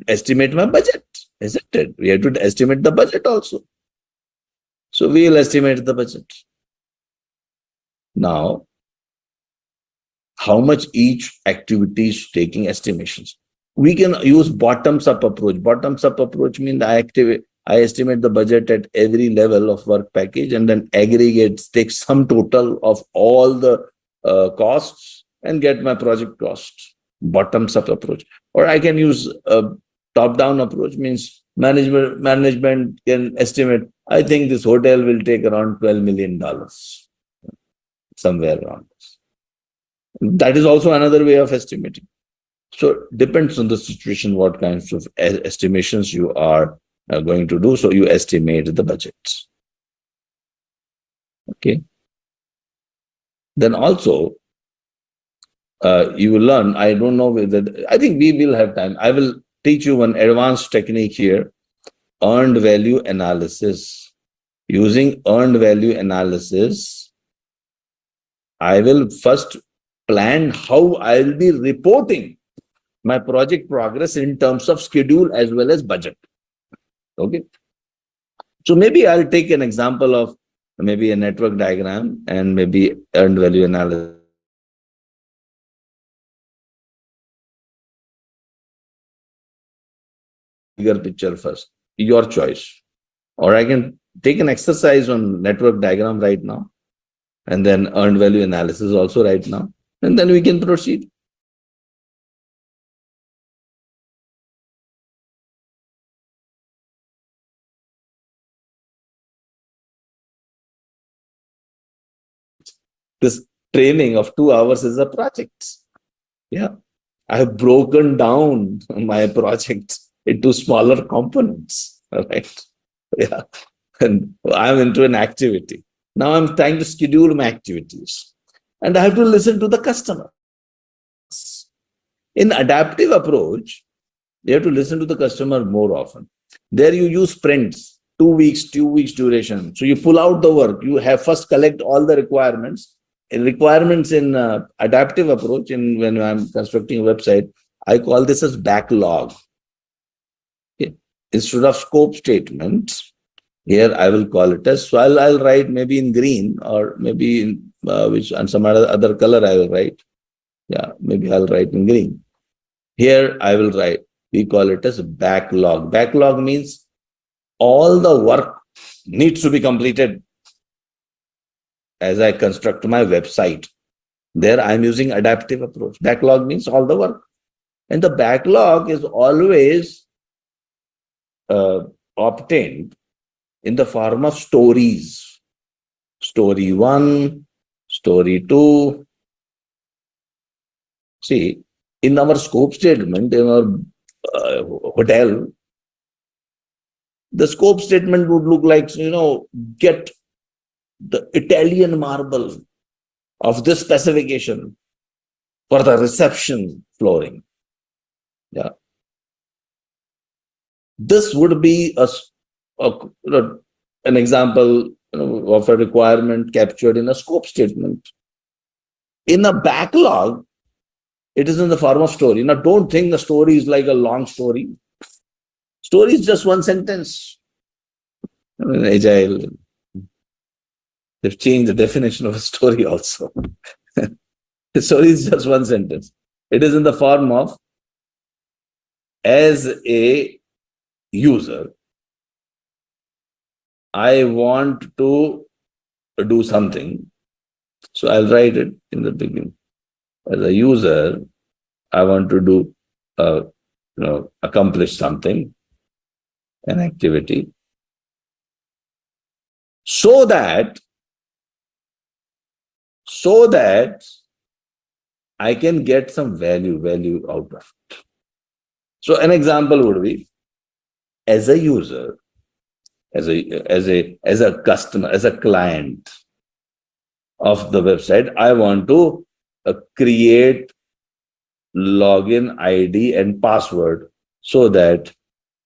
estimate my budget, isn't it? We have to estimate the budget also. So we will estimate the budget. Now, how much each activity is taking estimations. We can use bottoms-up approach. Bottoms-up approach means I estimate the budget at every level of work package and then aggregate, take sum total of all the costs and get my project cost. Bottoms-up approach. Or I can use a top-down approach, means management can estimate, I think this hotel will take around $12 million, somewhere around this. That is also another way of estimating. So depends on the situation, what kinds of estimations you are going to do. So you estimate the budgets. Okay. Then also, you will learn, I don't know whether, I think we will have time. I will teach you one advanced technique here, earned value analysis. Using earned value analysis, I will first plan how I will be reporting my project progress in terms of schedule as well as budget. Okay. So maybe I'll take an example of maybe a network diagram and maybe earned value analysis. Bigger picture first, your choice. Or I can take an exercise on network diagram right now and then earned value analysis also right now. And then we can proceed. This training of 2 hours is a project. Yeah. I have broken down my project into smaller components. Right. Yeah. And I'm into an activity. Now I'm trying to schedule my activities. And I have to listen to the customer. In adaptive approach, you have to listen to the customer more often. There you use sprints, 2 weeks duration. So you pull out the work. You have first collect all the requirements. In adaptive approach, when I'm constructing a website, I call this as backlog. Okay. Instead of scope statements, here I will call it as, so I'll write maybe in green or maybe in and some other color I will write. Yeah, maybe I'll write in green. Here I will write, we call it as backlog. Backlog means all the work needs to be completed as I construct my website. There I'm using adaptive approach. Backlog means all the work. And the backlog is always obtained in the form of stories. Story 1, story 2. See, in our scope statement, in our hotel, the scope statement would look like, get the Italian marble of this specification. for the reception flooring. Yeah. This would be an example of a requirement captured in a scope statement. In a backlog, it is in the form of story. Now, don't think the story is like a long story. Story is just one sentence. Agile, they've changed the definition of a story also. The story is just one sentence. It is in the form of, as a user, I want to do something. So I'll write it in the beginning. As a user, I want to do, accomplish something, an activity, so that I can get some value out of it. So an example would be, as a user, as a customer, as a client of the website, I want to create login ID and password so that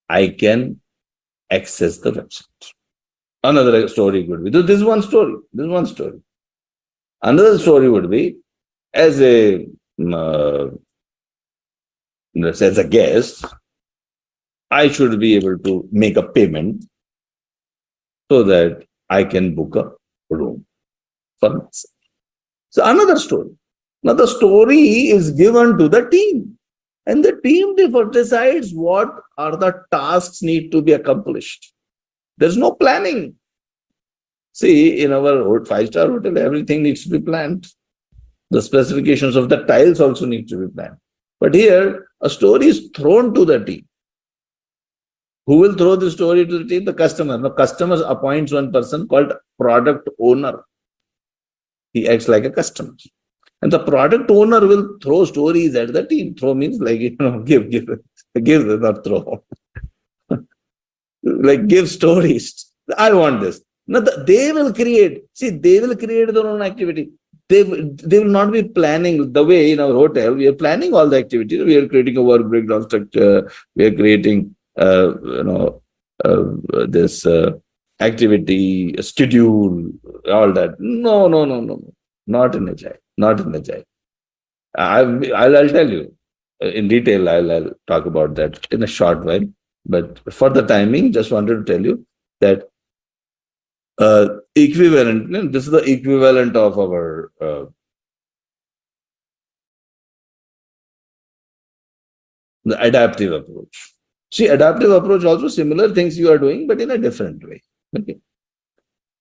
I can access the website. Another story could be, this is one story. Another story would be, as a guest, I should be able to make a payment so that I can book a room for myself. So another story. Now the story is given to the team, and the team therefore decides what are the tasks need to be accomplished. There's no planning. See, in our five-star hotel, everything needs to be planned. The specifications of the tiles also need to be planned. But here, a story is thrown to the team. Who will throw the story to the team? The customer. The customer appoints one person called product owner. He acts like a customer. And the product owner will throw stories at the team. Throw means like, give, not throw. Like give stories. I want this. Now they will create. See, they will create their own activity. They will not be planning the way in our hotel. We are planning all the activities. We are creating a work breakdown structure. We are creating, this activity schedule, all that. No. Not in Agile. I'll tell you in detail. I'll talk about that in a short while. But for the timing, just wanted to tell you that equivalent. This is the equivalent of our the adaptive approach. See, adaptive approach also similar things you are doing, but in a different way. Okay.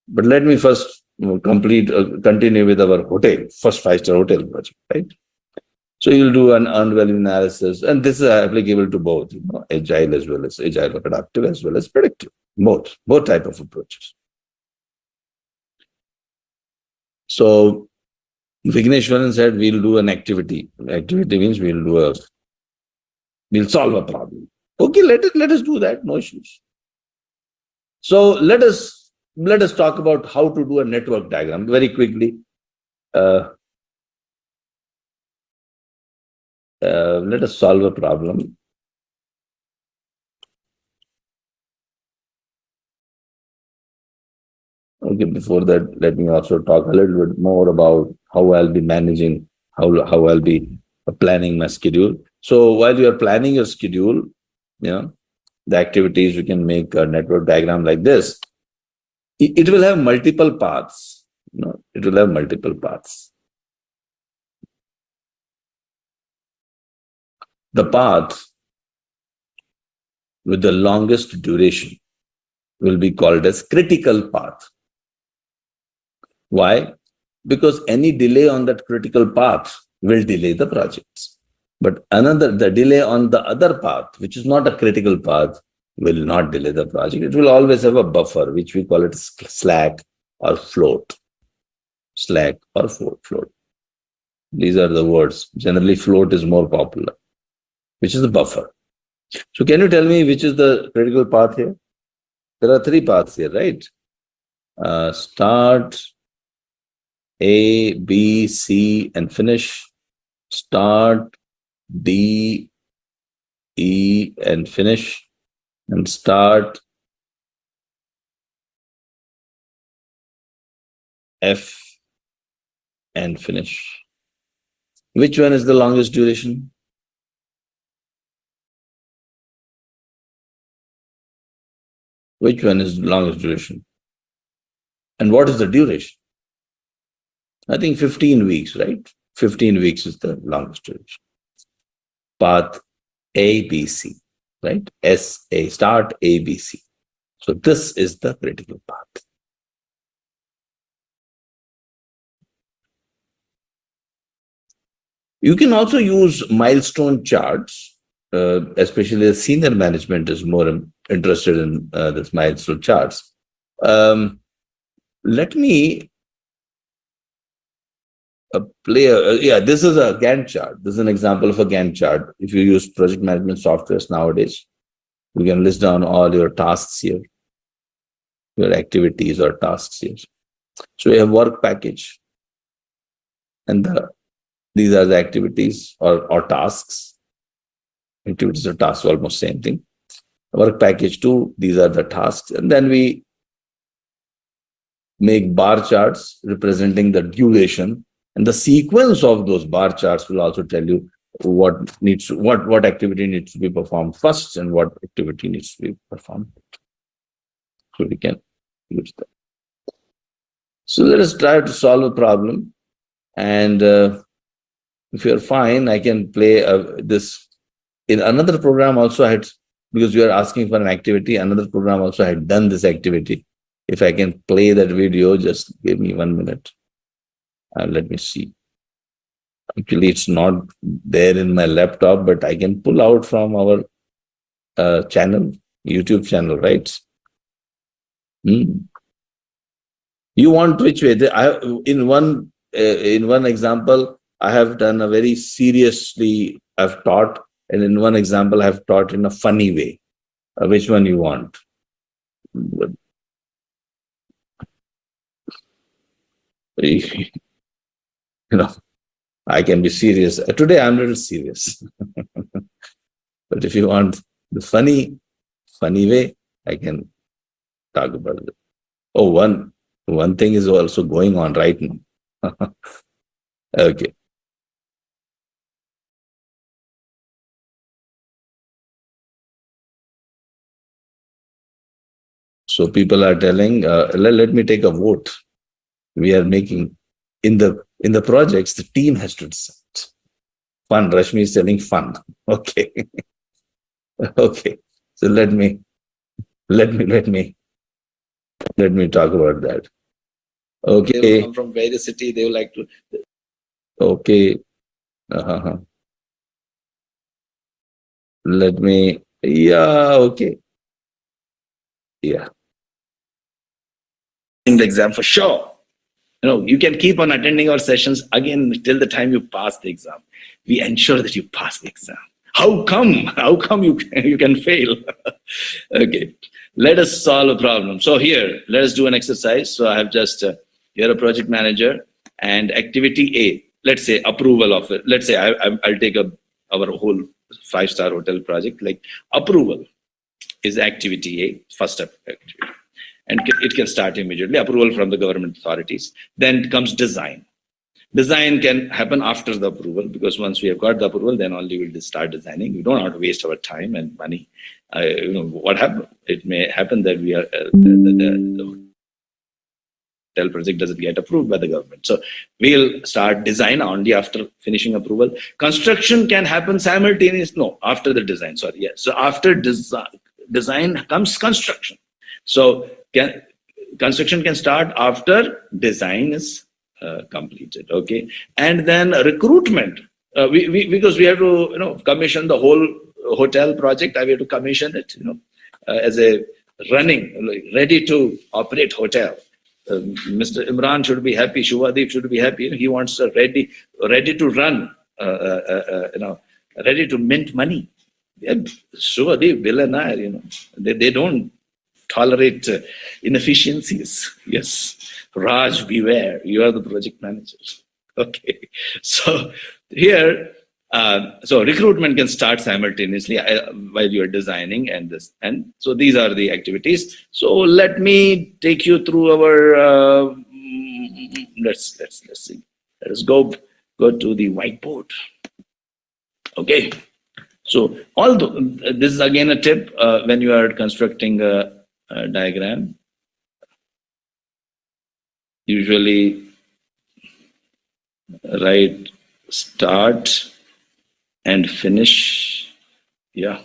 But let me first continue with our hotel, first five-star hotel project, right? So you'll do an earned value analysis, and this is applicable to both, agile as well as agile, adaptive as well as predictive, both type of approaches. So Vignesh said we'll do an activity. Activity means we'll solve a problem. Okay, let us do that. No issues. So let us talk about how to do a network diagram very quickly. Let us solve a problem. Okay, before that, let me also talk a little bit more about how I'll be managing, how I'll be planning my schedule. So while you are planning your schedule, the activities, you can make a network diagram like this. It will have multiple paths. It will have multiple paths. The path with the longest duration will be called as critical path. Why? Because any delay on that critical path will delay the projects. But the delay on the other path, which is not a critical path, will not delay the project. It will always have a buffer, which we call it slack or float. Slack or float. These are the words. Generally, float is more popular, which is the buffer. So can you tell me which is the critical path here? There are three paths here, right? Start, A, B, C, and finish. start, D, E, and finish, and start, F, and finish. Which one is the longest duration? Which one is the longest duration? And what is the duration? I think 15 weeks, right? 15 weeks is the longest duration. Path A, B, C, right? S, A, start A, B, C. So this is the critical path. You can also use milestone charts, especially the senior management is more interested in this milestone charts. Let me yeah, this is a Gantt chart. This is an example of a Gantt chart. If you use project management softwares nowadays, you can list down all your tasks here, your activities or tasks here. So you have work package, and these are the activities or tasks. Activities or tasks, almost same thing. Work package 2, these are the tasks. And then we make bar charts representing the duration, and the sequence of those bar charts will also tell you what activity needs to be performed first and what activity needs to be performed. So we can use that. So let us try to solve a problem. And if you're fine, I can play this in another program also. I had, because you are asking for an activity, another program also had done this activity. If I can play that video, just give me 1 minute. Let me see. Actually, it's not there in my laptop, but I can pull out from our channel, YouTube channel, right? You want which way? In one example, I have done a very seriously, I've taught, and in one example, I've taught in a funny way. Which one you want? You know, I can be serious. Today, I'm a little serious. But if you want the funny way, I can talk about it. Oh, one thing is also going on right now. Okay. So people are telling, let me take a vote. We are making in the projects, the team has to decide. Fun. Rashmi is telling fun. Okay. Okay. So let me talk about that. Okay. They come from various city. They would like to. Okay. Let me. Yeah. Okay. Yeah. In the exam for sure. You can keep on attending our sessions again till the time you pass the exam. We ensure that you pass the exam. How come you can fail? Okay, let us solve a problem. So here, let us do an exercise. So I have just, you're a project manager, and activity A, let's say approval of it. Let's say I'll take our whole 5-star hotel project, like approval is activity A, first activity. And it can start immediately, approval from the government authorities. Then comes design. Design can happen after the approval, because once we have got the approval, then only we'll start designing. We don't have to waste our time and money. What happens? It may happen that we are the hotel project doesn't get approved by the government. So we'll start design only after finishing approval. Construction can happen simultaneously. No, after the design. Sorry, yeah. So after design comes construction. So construction can start after design is completed. Okay, and then recruitment. Because we have to commission the whole hotel project. We have to commission it as a running, ready to operate hotel. Mr. Imran should be happy. Shubhadeep should be happy. He wants a ready to run. Ready to mint money. Shubhadeep, Bill and I, they don't tolerate inefficiencies. Yes. Raj, beware. You are the project manager. Okay. So Here, so recruitment can start simultaneously while you are designing and so these are the activities. So let me take you through our let's see. Let us go to the whiteboard. Okay. So although this is again a tip when you are constructing a diagram, usually write start and finish. Yeah.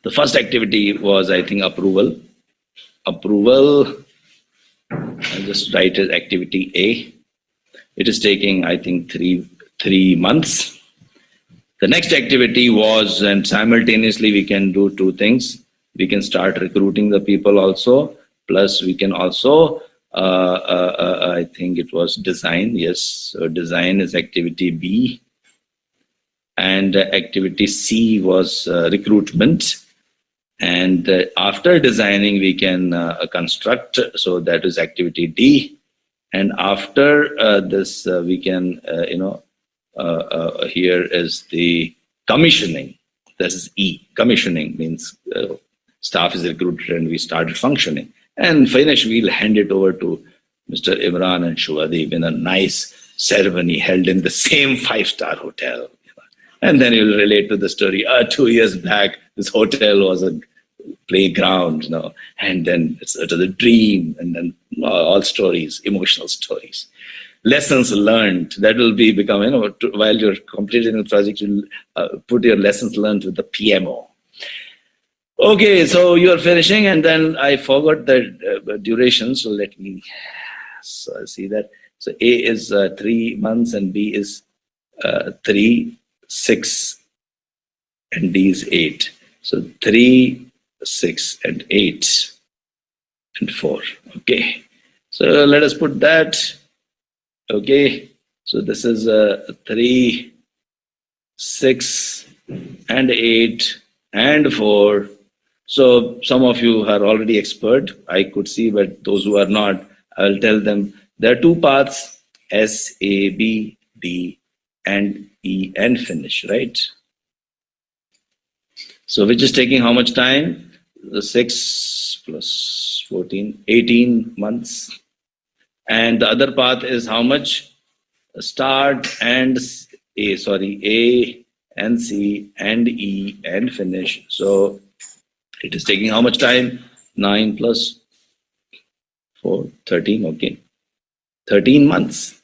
The first activity was, I think, approval. I'll just write as activity A. It is taking, I think, three months. The next activity was, and simultaneously we can do two things. We can start recruiting the people also, plus we can also, I think it was design. Yes, so design is activity B. And activity C was recruitment. And after designing, we can construct. So that is activity D. And after this, we can, here is the commissioning. This is E. Commissioning means staff is recruited and we started functioning. And finish, we'll hand it over to Mr. Imran and Shuadeep in a nice ceremony held in the same 5-star hotel. And then you'll relate to the story. 2 years back, this hotel was a playground, and then it was a dream, and then all stories, emotional stories. Lessons learned, that will become, while you're completing the project, you'll put your lessons learned with the PMO. Okay, so you're finishing, and then I forgot the duration, so let me see that. So A is 3 months, and B is 3, 6, and D is 8. So 3, 6, and 8, and 4. Okay, so let us put that. Okay, so this is 3, 6, and 8, and 4. So some of you are already expert, I could see, but those who are not, I will tell them there are 2 paths, S, A, B, D, and E, and finish, right? So which is taking how much time? The 6 plus 14, 18 months. And the other path is how much? Start and A and C and E and finish. So it is taking how much time? 9 plus 4, 13, okay. 13 months.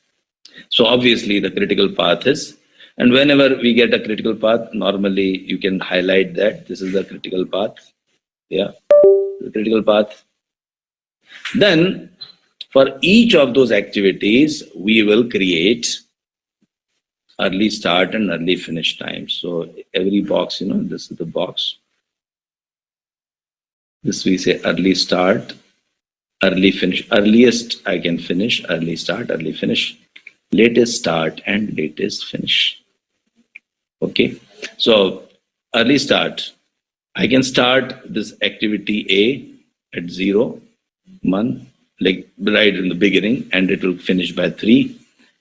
So obviously the critical path is, and whenever we get a critical path, normally you can highlight that this is the critical path. Yeah, the critical path. Then for each of those activities, we will create early start and early finish time. So every box, this is the box. This we say early start, early finish. Earliest I can finish, early start, early finish. Latest start and latest finish. Okay, so early start. I can start this activity A at 0 month, like right in the beginning, and it will finish by 3.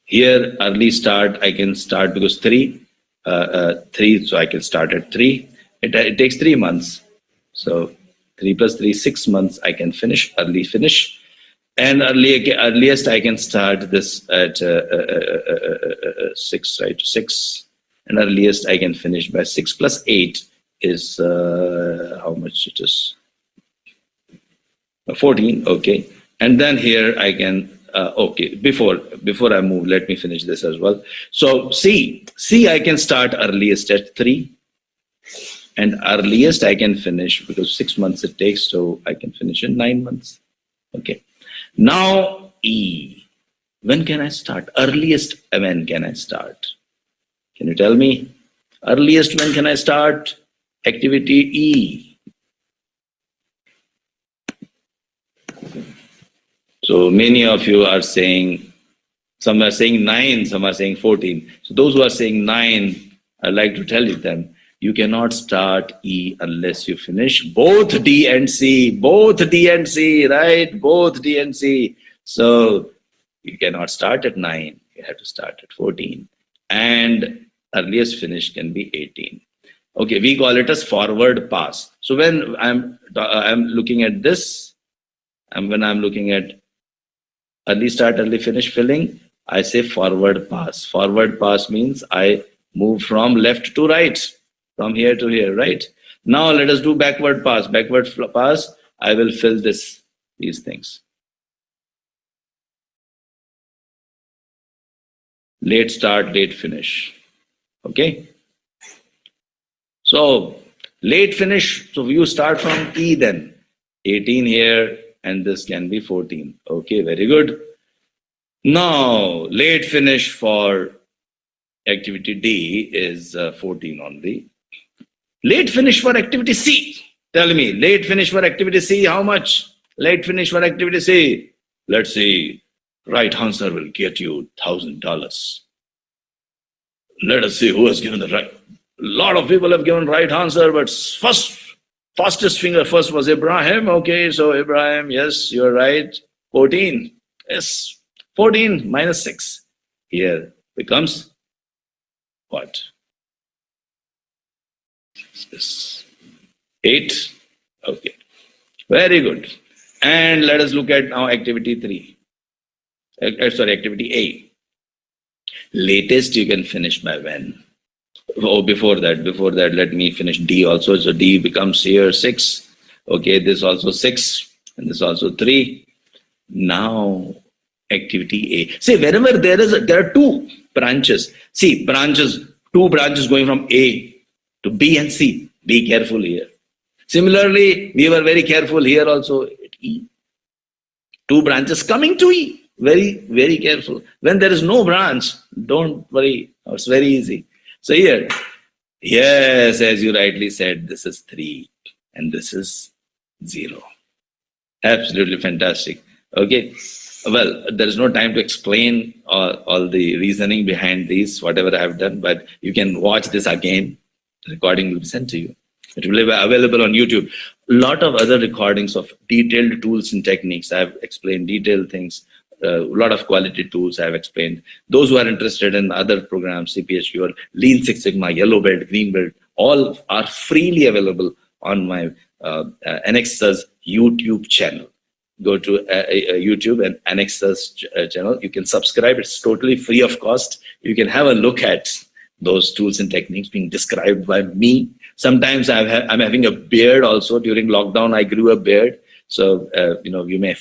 Here, early start, I can start because 3, so I can start at 3. It takes 3 months. So 3 plus 3, 6 months, I can finish, early finish. And earliest I can start this at 6, right? 6. And earliest I can finish by 6 plus 8 is how much it is? 14, okay. And then here I can, okay, before I move, let me finish this as well. So C I can start earliest at 3. And earliest I can finish, because 6 months it takes, so I can finish in 9 months. Okay. Now E. When can I start? Earliest when can I start? Can you tell me? Earliest when can I start? Activity E. So many of you are saying, some are saying 9, some are saying 14. So those who are saying 9, I'd like to tell you them, you cannot start E unless you finish both D and C, right? Both D and C. So you cannot start at 9, you have to start at 14. and earliest finish can be 18. Okay, we call it as forward pass. So when I'm looking at this, and when I'm looking at early start, early finish filling, I say forward pass. Forward pass means I move from left to right, from here to here, right? Now let us do backward pass. Backward pass, I will fill these things. Late start, late finish. Okay. So late finish, so you start from E then. 18 here, and this can be 14. Okay, very good. Now, late finish for activity D is 14 only. Late finish for activity C. Tell me, late finish for activity C, how much? Late finish for activity C. Let's see. Right answer will get you $1,000. Let us see who has given the right. A lot of people have given right answer, but fastest finger first was Ibrahim. Okay, so Ibrahim, yes, you're right. 14. Yes, 14 minus 6. Here becomes what? 8. Okay, very good. And let us look at now activity 3. Activity A. Latest you can finish by when? Oh, before that, let me finish D also. So D becomes here 6. Okay, this also 6, and this also 3. Now, activity A. See, wherever there are 2 branches. See, 2 branches going from A to B and C. Be careful here. Similarly, we were very careful here also at E. 2 branches coming to E. Very, very careful. When there is no branch, don't worry. It's very easy. So here, yes, as you rightly said, this is 3 and this is 0. Absolutely fantastic. Okay. Well, there is no time to explain all the reasoning behind these, whatever I have done, but you can watch this again. The recording will be sent to you. It will be available on YouTube. A lot of other recordings of detailed tools and techniques. I have explained detailed things. A lot of quality tools I have explained. Those who are interested in other programs, CPHQ or Lean Six Sigma, Yellow Belt, Green Belt, all are freely available on my Anexas YouTube channel. Go to YouTube and Anexas channel. You can subscribe. It's totally free of cost. You can have a look at those tools and techniques being described by me. Sometimes I'm having a beard also. During lockdown, I grew a beard. So, you may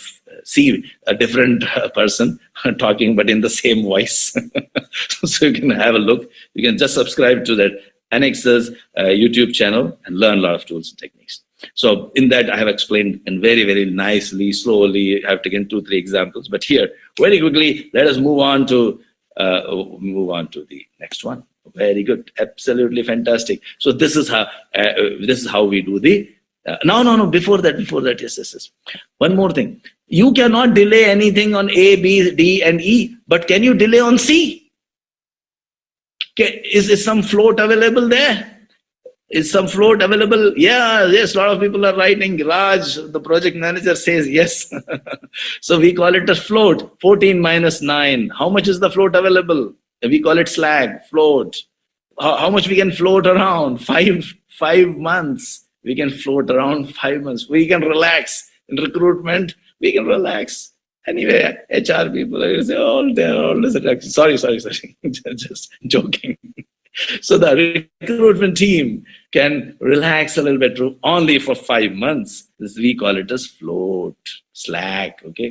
see a different person talking, but in the same voice. So you can have a look. You can just subscribe to that Anexas YouTube channel and learn a lot of tools and techniques. So in that, I have explained and very, very nicely, slowly. I have taken 2-3 examples. But here, very quickly, let us move on to the next one. Very good. Absolutely fantastic. So this is how we do the. No. Before that, yes. One more thing. You cannot delay anything on A, B, D, and E, but can you delay on C? Is some float available there? Is some float available? Yeah, yes. A lot of people are writing. Raj, the project manager, says yes. So we call it a float. 14 minus 9. How much is the float available? We call it slag, float. How much we can float around? 5 months. We can float around 5 months. We can relax. In recruitment, we can relax. Anyway, HR people are say, oh, they're always relaxing. Sorry. Just joking. So the recruitment team can relax a little bit only for 5 months. We call it as float, slack. Okay.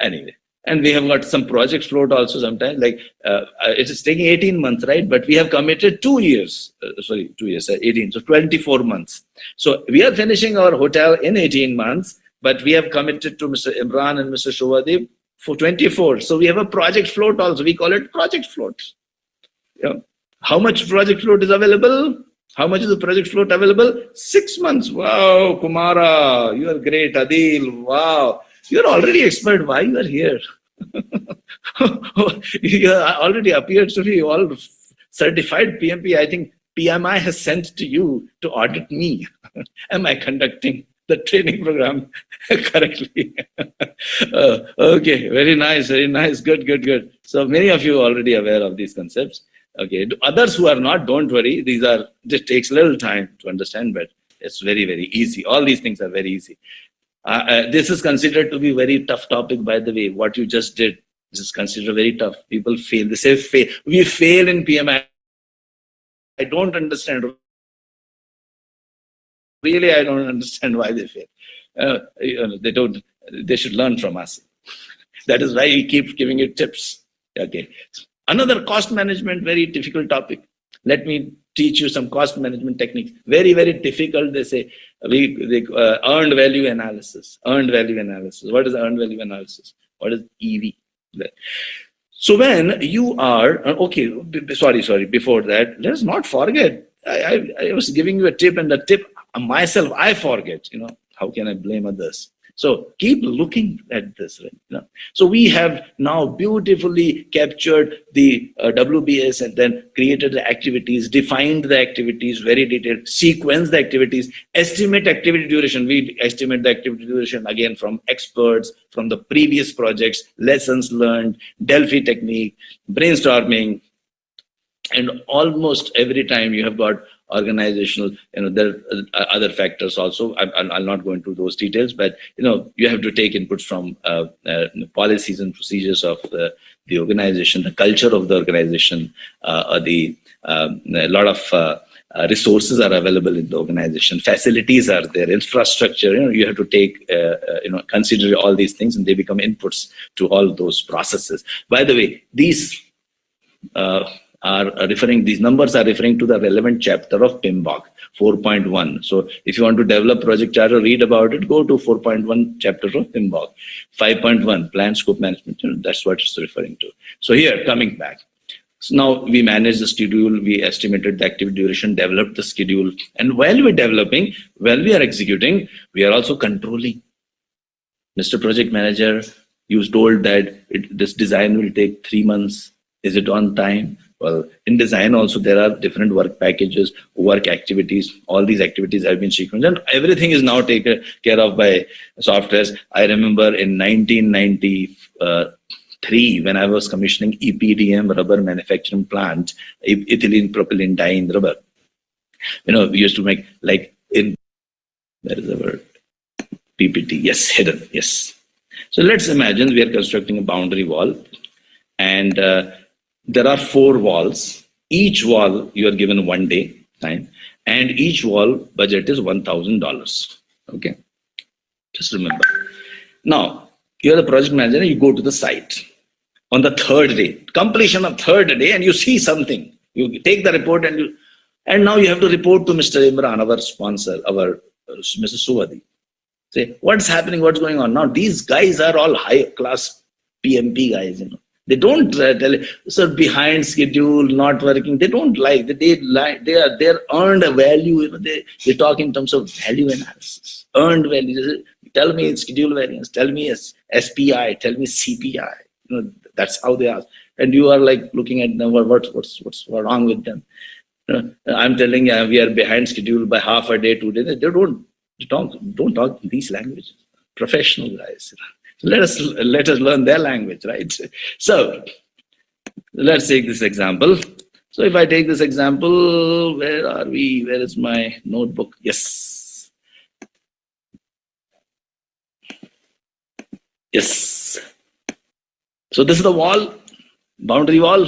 Anyway. And we have got some project float also sometimes, like it is taking 18 months, right? But we have committed 2 years, 18, so 24 months. So we are finishing our hotel in 18 months, but we have committed to Mr. Imran and Mr. Shovadeep for 24. So we have a project float also. We call it project float. Yeah. How much project float is available? How much is the project float available? 6 months. Wow, Kumara, you are great. Adil, wow. You're already expert. Why you are here? You already appears to be all certified PMP. I think PMI has sent to you to audit me. Am I conducting the training program correctly? Okay, very nice. Good. So many of you are already aware of these concepts. Okay, to others who are not, don't worry. These are, just takes a little time to understand, but it's very, very easy. All these things are very easy. This is considered to be very tough topic, by the way. What you just did, this is considered very tough. People fail. They say fail. We fail in PMI. I don't understand. Really, I don't understand why they fail. They don't. They should learn from us. That is why we keep giving you tips. Okay. Another cost management, very difficult topic. Let me teach you some cost management techniques. Very, very difficult. They say earned value analysis. Earned value analysis. What is earned value analysis? What is EV? So when you are okay, sorry. Before that, let's not forget. I was giving you a tip, and the tip myself I forget. How can I blame others? So keep looking at this, right? So we have now beautifully captured the WBS and then created the activities, defined the activities, very detailed, sequence the activities, estimate activity duration. We estimate the activity duration again from experts, from the previous projects, lessons learned, Delphi technique, brainstorming, and almost every time you have got organizational, there are other factors also. I'll not go into those details, but you have to take input from policies and procedures of the organization, the culture of the organization, a lot of resources are available in the organization, facilities are there, infrastructure. You have to take consider all these things, and they become inputs to all those processes. By the way, these these numbers are referring to the relevant chapter of PMBOK 4.1. So if you want to develop project charter, read about it, go to 4.1 chapter of PMBOK. 5.1 plan scope management, that's what it's referring to. So here, coming back. So now we manage the schedule, we estimated the activity duration, developed the schedule, and while we're developing, while we are executing, we are also controlling. Mr. Project Manager, you told that this design will take 3 months. Is it on time? Well, in design also there are different work packages, work activities. All these activities have been sequenced, and everything is now taken care of by softwares. I remember in 1993 when I was commissioning EPDM rubber manufacturing plant, ethylene propylene dye rubber. We used to make where is the word? PPT. Yes, hidden. Yes. So let's imagine we are constructing a boundary wall, and there are 4 walls. Each wall you are given 1 day time, and each wall budget is $1,000. Okay, just remember. Now you are the project manager. You go to the site on the 3rd day, completion of 3rd day, and you see something. You take the report, and now you have to report to Mr. Imran, our sponsor, our Mr. Suvadi. Say what's happening, what's going on. Now these guys are all high class PMP guys. They don't tell you, sir, behind schedule, not working. They don't like that. They're earned a value. They talk in terms of value analysis, earned value. Tell me schedule variance. Tell me SPI. Tell me CPI. That's how they ask. And you are looking at them. What's wrong with them? I'm telling you, we are behind schedule by half a day, 2 days. They don't talk these languages. Professional guys. Let us learn their language, right? So let's take this example. So if I take this example, where are we? Where is my notebook? Yes. Yes. So this is the wall, boundary wall.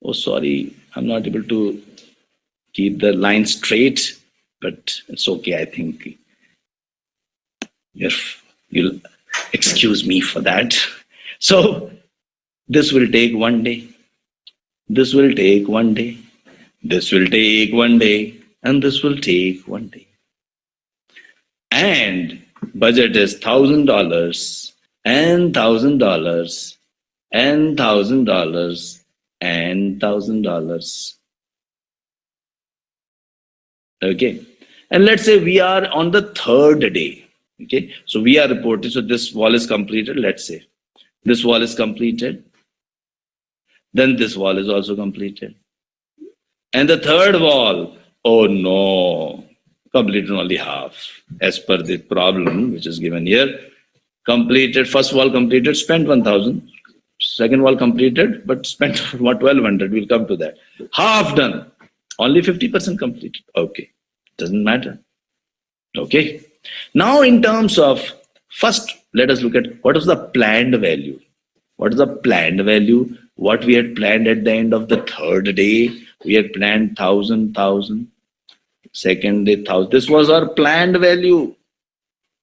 Oh, sorry, I'm not able to keep the line straight, but it's okay, I think. You'll excuse me for that. So this will take 1 day. This will take 1 day. This will take 1 day. And this will take 1 day. And budget is $1,000 and $1,000 and $1,000 and $1,000. Okay. And let's say we are on the 3rd day. Okay, so we are reporting, so this wall is completed, let's say. This wall is completed. Then this wall is also completed. And the 3rd wall, oh no, completed only half. As per the problem which is given here, completed, first wall completed, spent 1,000. Second wall completed, but spent 1200. We'll come to that. Half done. Only 50% completed. Okay. Doesn't matter. Okay. Now, in terms of first, let us look at what is the planned value. What is the planned value? What we had planned at the end of the third day. We had planned 1,000. Second day, 1,000. This was our planned value.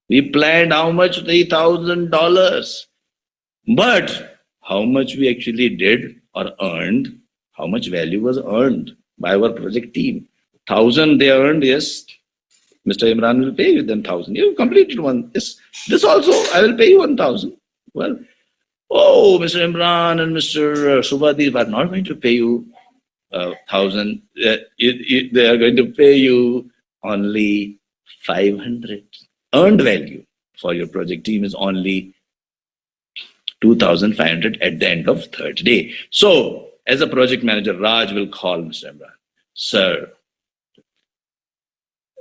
We planned how much? $3,000. But how much we actually did or earned, how much value was earned by our project team? 1,000 they earned, yes. Mr. Imran will pay you then 1,000. You completed one. This also, I will pay you 1,000. Well, oh, Mr. Imran and Mr. Subhadeep are not going to pay you 1,000. They are going to pay you only 500. Earned value for your project team is only 2,500 at the end of third day. So, as a project manager, Raj will call Mr. Imran. Sir,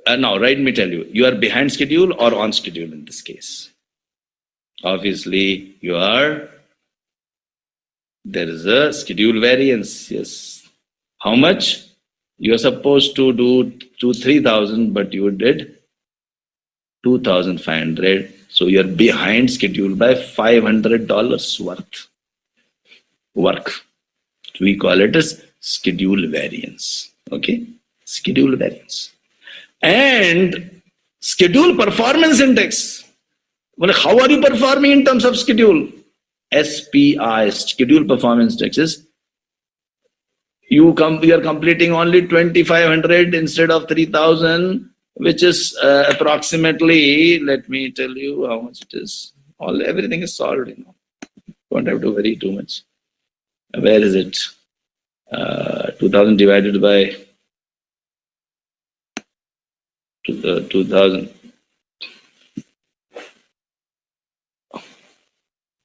now let me tell you, you are behind schedule or on schedule in this case? Obviously, there is a schedule variance, yes. How much? You are supposed to do 3,000, but you did 2,500. So you are behind schedule by $500 work. We call it as schedule variance. Okay, schedule variance. And schedule performance index. Well, how are you performing in terms of schedule? SPI, schedule performance index is you are completing only 2,500 instead of 3,000, which is approximately, let me tell you how much it is. Everything is solved, Don't have to worry too much. Where is it? 2,000 divided by 2,000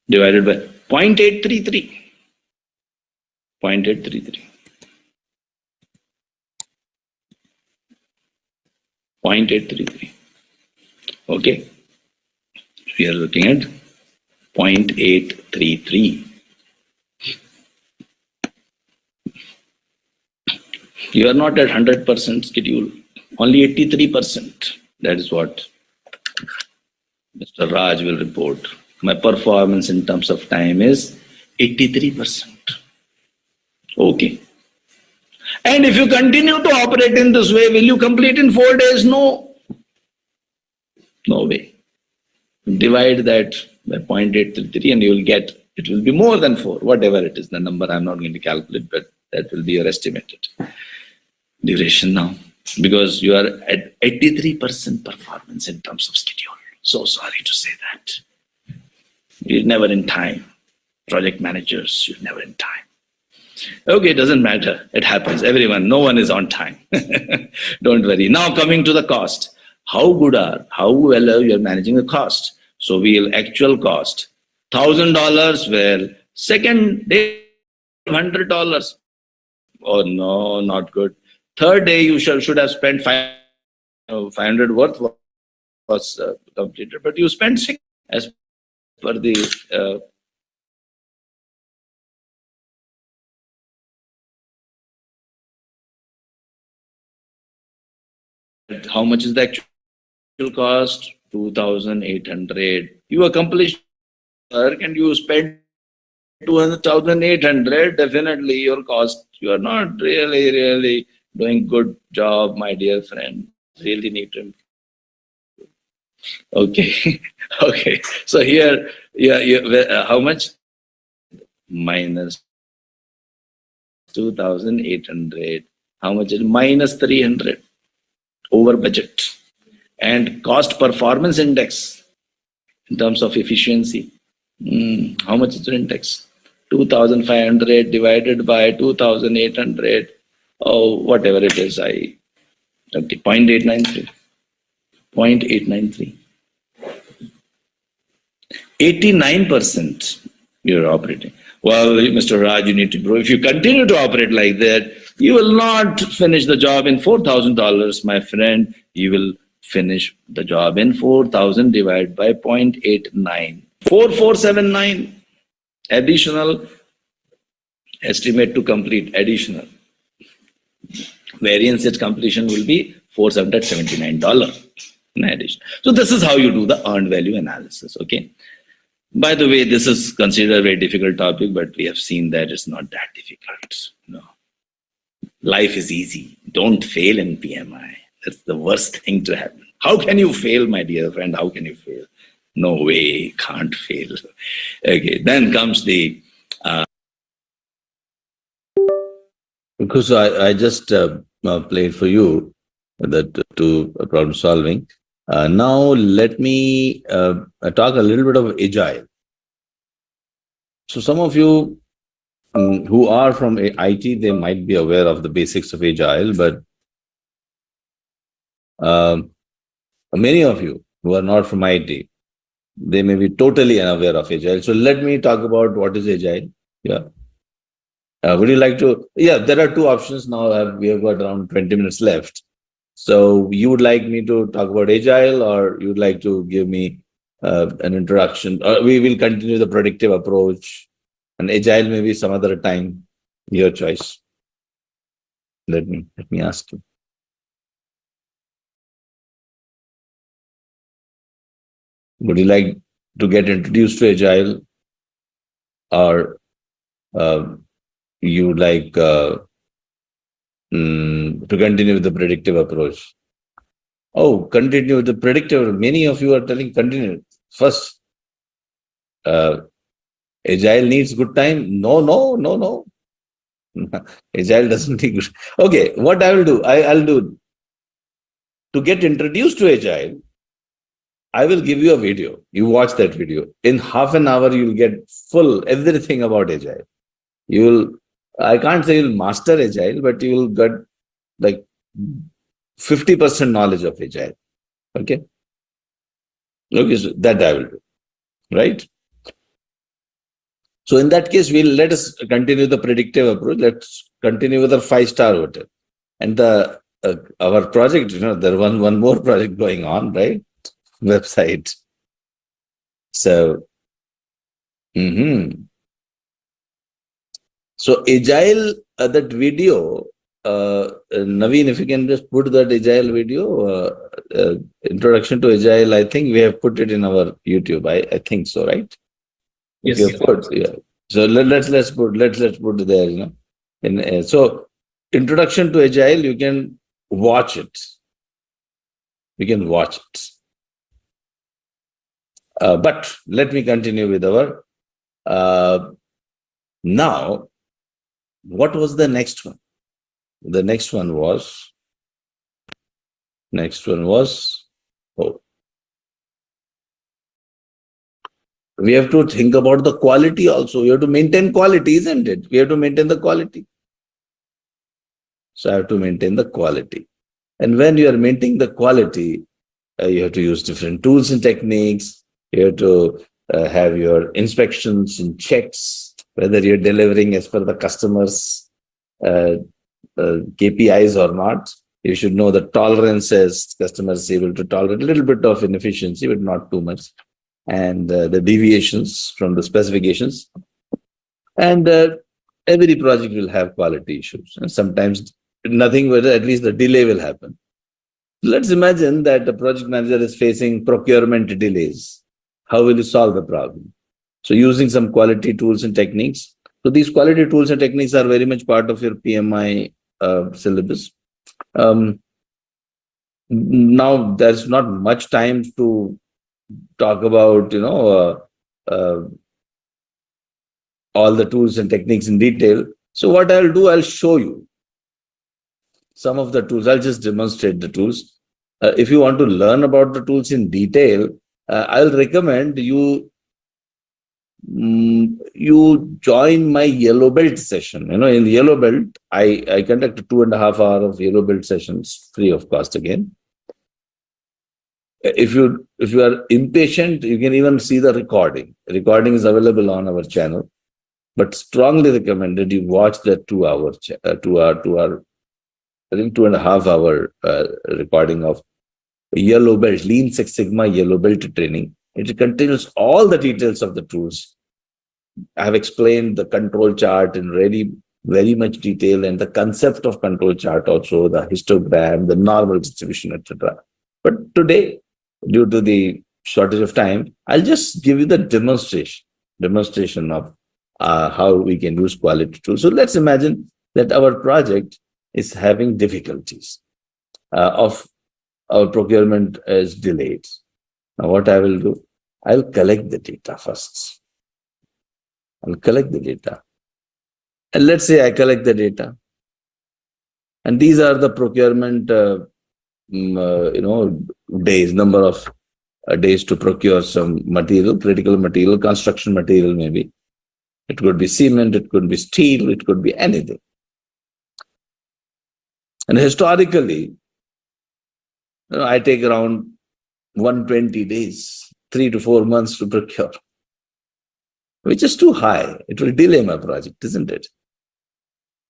divided by 0.833. 0.833. 0.833. Okay. We are looking at 0.833. You are not at 100% schedule, only 83%. That is what Mr. Raj will report. My performance in terms of time is 83%. Okay. And if you continue to operate in this way, will you complete in 4 days? No. No way. Divide that by 0.833 and you will get, it will be more than 4, whatever it is. The number I'm not going to calculate, but that will be your estimated duration now. Because you are at 83% performance in terms of schedule. So sorry to say that. You're never in time. Project managers, you're never in time. Okay, it doesn't matter. It happens. Everyone, no one is on time. Don't worry. Now coming to the cost. How well are you managing the cost? So we'll actual cost $1,000. Well, second day $100. Oh no, not good. Third day you should have spent 500 worth was completed, but you spent 6 as per the how much is the actual cost? 2,800. You accomplished work and you spent 2,800. Definitely your cost. You are not really doing good job, my dear friend. Really need to improve. Okay. Okay. So here, how much? Minus 2,800. How much is minus 300? Over budget. And cost performance index in terms of efficiency. How much is the index? 2,500 divided by 2,800. Oh, whatever it is, okay, 0.893. 0.893. 89% you're operating. Well, Mr. Raj, you need to grow. If you continue to operate like that, you will not finish the job in $4,000, my friend. You will finish the job in 4,000 divided by 0.89. 4479. Additional estimate to complete additional variance at completion will be $479 in addition. So this is how you do the earned value analysis. Okay. By the way, this is considered a very difficult topic, but we have seen that it's not that difficult. No. Life is easy. Don't fail in PMI. That's the worst thing to happen. How can you fail, my dear friend? How can you fail? No way, can't fail. Okay, then comes the... Because I just played for you that to problem solving. Now let me talk a little bit of agile. So some of you who are from IT, they might be aware of the basics of agile, but many of you who are not from IT, they may be totally unaware of agile. So let me talk about what is agile. Yeah. Would you like to? Yeah, there are two options now. We have got around 20 minutes left. So you would like me to talk about agile, or you would like to give me an introduction? Or we will continue the predictive approach, and agile maybe some other time. Your choice. Let me ask you. Would you like to get introduced to agile, or you would like to continue with the predictive approach? Oh, continue with the predictive. Many of you are telling continue. First, agile needs good time. No. Agile doesn't need good. Okay, what I will do, I'll do to get introduced to agile. I will give you a video. You watch that video. In half an hour, you'll get full everything about agile. I can't say you'll master agile, but you will get like 50% knowledge of agile. Okay. Okay, so that I will do. Right. So in that case, let us continue the predictive approach. Let's continue with our 5-star hotel. And our project, there one more project going on, right? Website. So, So agile, that video, Naveen, if you can just put that agile video, introduction to agile, I think we have put it in our YouTube. I think so, right? Yes. Yeah. So let's put it there. So introduction to agile, you can watch it. But let me continue with our now. What was the next one? The next one was we have to think about the quality also. We have to maintain quality, isn't it? We have to maintain the quality. So I have to maintain the quality. And when you are maintaining the quality, you have to use different tools and techniques. You have to have your inspections and checks, whether you're delivering as per the customer's KPIs or not. You should know the tolerances. Customers able to tolerate a little bit of inefficiency, but not too much. And the deviations from the specifications. And every project will have quality issues. And sometimes nothing, but at least the delay will happen. Let's imagine that the project manager is facing procurement delays. How will you solve the problem? So using some quality tools and techniques. So these quality tools and techniques are very much part of your PMI syllabus. Now, there's not much time to talk about, all the tools and techniques in detail. So what I'll do, I'll show you some of the tools. I'll just demonstrate the tools. If you want to learn about the tools in detail, I'll recommend you join my Yellow Belt session. In Yellow Belt, I conduct a 2.5 hour of Yellow Belt sessions free of cost again. If you are impatient, you can even see the recording. The recording is available on our channel, but strongly recommended you watch that 2 hour, I think 2.5 hour recording of Yellow Belt, Lean Six Sigma Yellow Belt training. It contains all the details of the tools. I have explained the control chart in really very much detail and the concept of control chart also, the histogram, the normal distribution, etc. But today, due to the shortage of time, I'll just give you the demonstration of how we can use quality tools. So let's imagine that our project is having difficulties of our procurement is delayed. Now what I will do, I'll collect the data first. I'll collect the data. And let's say I collect the data. And these are the procurement, days, number of days to procure some material, critical material, construction material maybe. It could be cement, it could be steel, it could be anything. And historically, I take around 120 days, 3 to 4 months to procure, which is too high. It will delay my project, isn't it?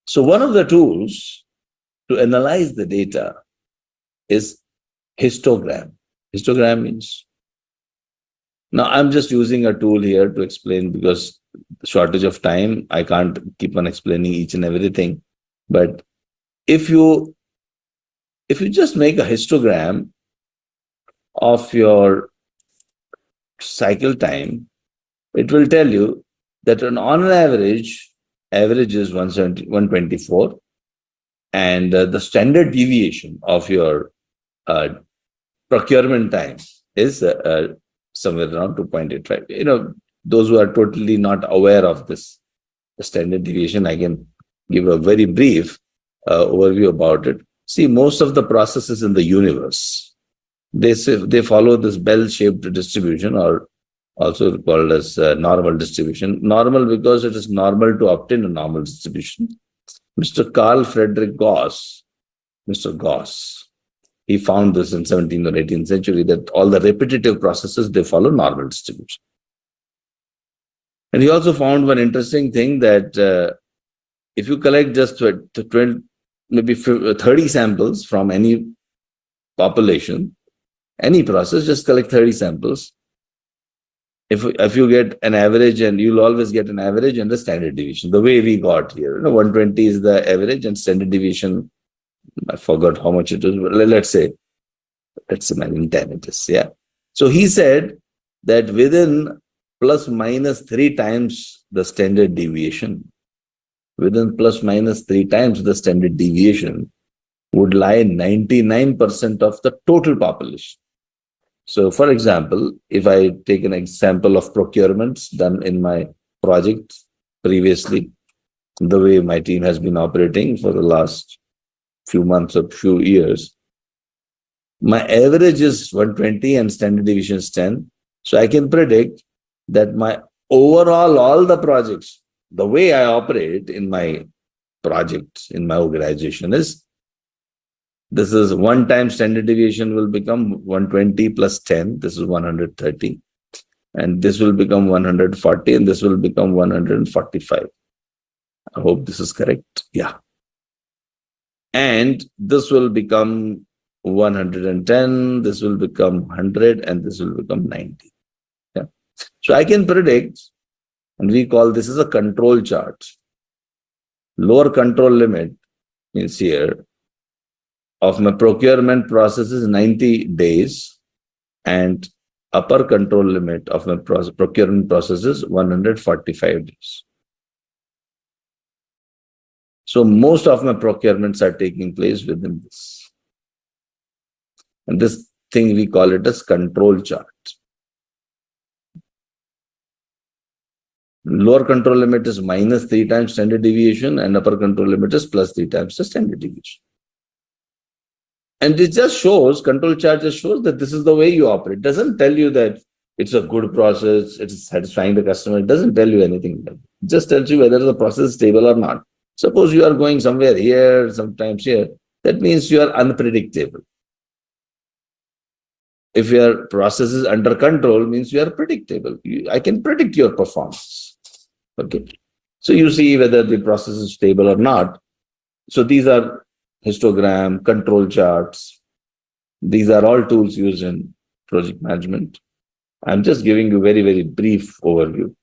So one of the tools to analyze the data is histogram. Histogram means, now I'm just using a tool here to explain because the shortage of time, I can't keep on explaining each and everything. But if you just make a histogram of your cycle time, it will tell you that on an average is 124, and the standard deviation of your procurement time is somewhere around 2.85. Those who are totally not aware of this standard deviation, I can give a very brief overview about it. See, most of the processes in the universe, they follow this bell-shaped distribution, or also called as normal distribution. Normal because it is normal to obtain a normal distribution. Mr. Carl Friedrich Gauss, Mr. Gauss, he found this in 17th or 18th century that all the repetitive processes, they follow normal distribution. And he also found one interesting thing that if you collect just 20, maybe 30 samples from any population, any process, just collect 30 samples. If you get an average, and you'll always get an average and the standard deviation, the way we got here, 120 is the average and standard deviation, I forgot how much it is, but let's imagine 10 it is, yeah. So he said that within plus minus 3 times the standard deviation, would lie 99% of the total population. So, for example, if I take an example of procurements done in my project previously, the way my team has been operating for the last few months or few years, my average is 120 and standard deviation is 10. So I can predict that my overall, all the projects, the way I operate in my projects, in my organization is, this is 1 time standard deviation will become 120 plus 10. This is 130. And this will become 140 and this will become 145. I hope this is correct. Yeah. And this will become 110. This will become 100 and this will become 90. Yeah. So I can predict, and we call this as a control chart. Lower control limit means here of my procurement process is 90 days and upper control limit of my procurement process is 145 days. So most of my procurements are taking place within this. And this thing we call it as control chart. Lower control limit is minus 3 times standard deviation and upper control limit is plus 3 times the standard deviation. And it just shows, control chart just shows that this is the way you operate. It doesn't tell you that it's a good process, it's satisfying the customer. It doesn't tell you anything. It just tells you whether the process is stable or not. Suppose you are going somewhere here, sometimes here, that means you are unpredictable. If your process is under control, means you are predictable. I can predict your performance. Okay. So you see whether the process is stable or not. So these are histogram, control charts. These are all tools used in project management. I'm just giving you very, very brief overview.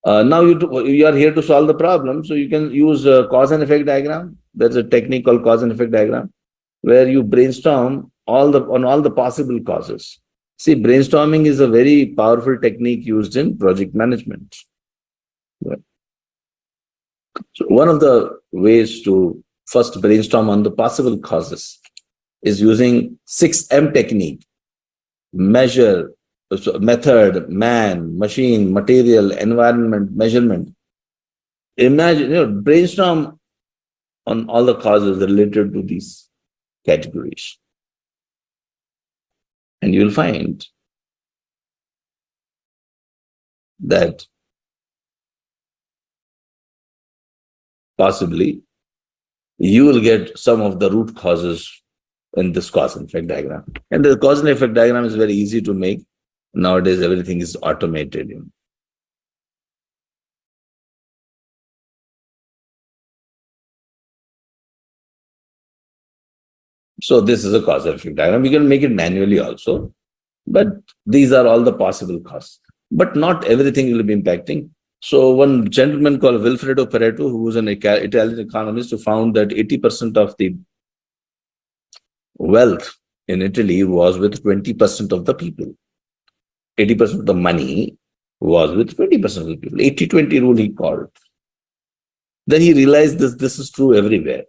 Now you are here to solve the problem, so you can use a cause and effect diagram. There's a technique called cause and effect diagram, where you brainstorm on all the possible causes. See, brainstorming is a very powerful technique used in project management. Right. So one of the ways to first brainstorm on the possible causes is using 6M technique: measure, method, man, machine, material, environment, measurement. Imagine, brainstorm on all the causes related to these categories. And you'll find that possibly you will get some of the root causes in this cause and effect diagram. And the cause and effect diagram is very easy to make. Nowadays, everything is automated. So this is a cause and effect diagram. We can make it manually also, but these are all the possible causes. But not everything will be impacting. So one gentleman called Wilfredo Pareto, who was an Italian economist, who found that 80% of the wealth in Italy was with 20% of the people. 80% of the money was with 20% of the people. 80-20 rule he called. Then he realized this is true everywhere.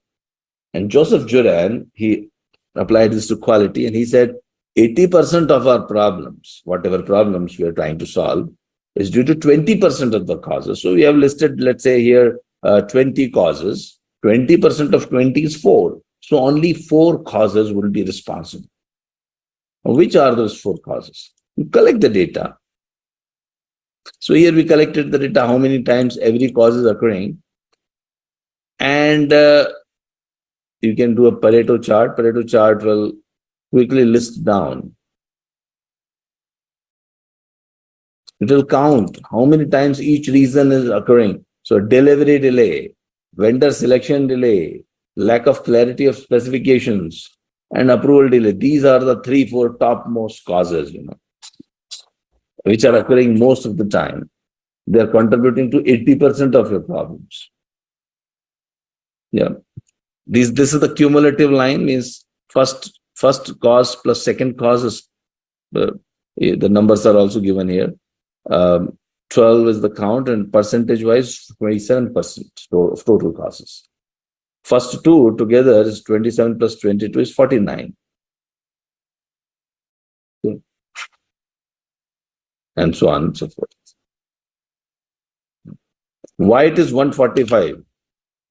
And Joseph Juran, he applied this to quality, and he said 80% of our problems, whatever problems we are trying to solve, is due to 20% of the causes. So we have listed, let's say here, 20 causes. 20% of 20 is 4. So only 4 causes will be responsible. Which are those 4 causes? You collect the data. So here we collected the data, how many times every cause is occurring. And you can do a Pareto chart. Pareto chart will quickly list down. It will count how many times each reason is occurring. So delivery delay, vendor selection delay, lack of clarity of specifications, and approval delay. These are the 3-4 topmost causes, which are occurring most of the time. They are contributing to 80% of your problems. Yeah. This is the cumulative line, means first cause plus second cause is, the numbers are also given here. 12 is the count, and percentage wise 27% of total causes. First 2 together is 27 plus 22 is 49. Okay. And so on and so forth. Why it is 145?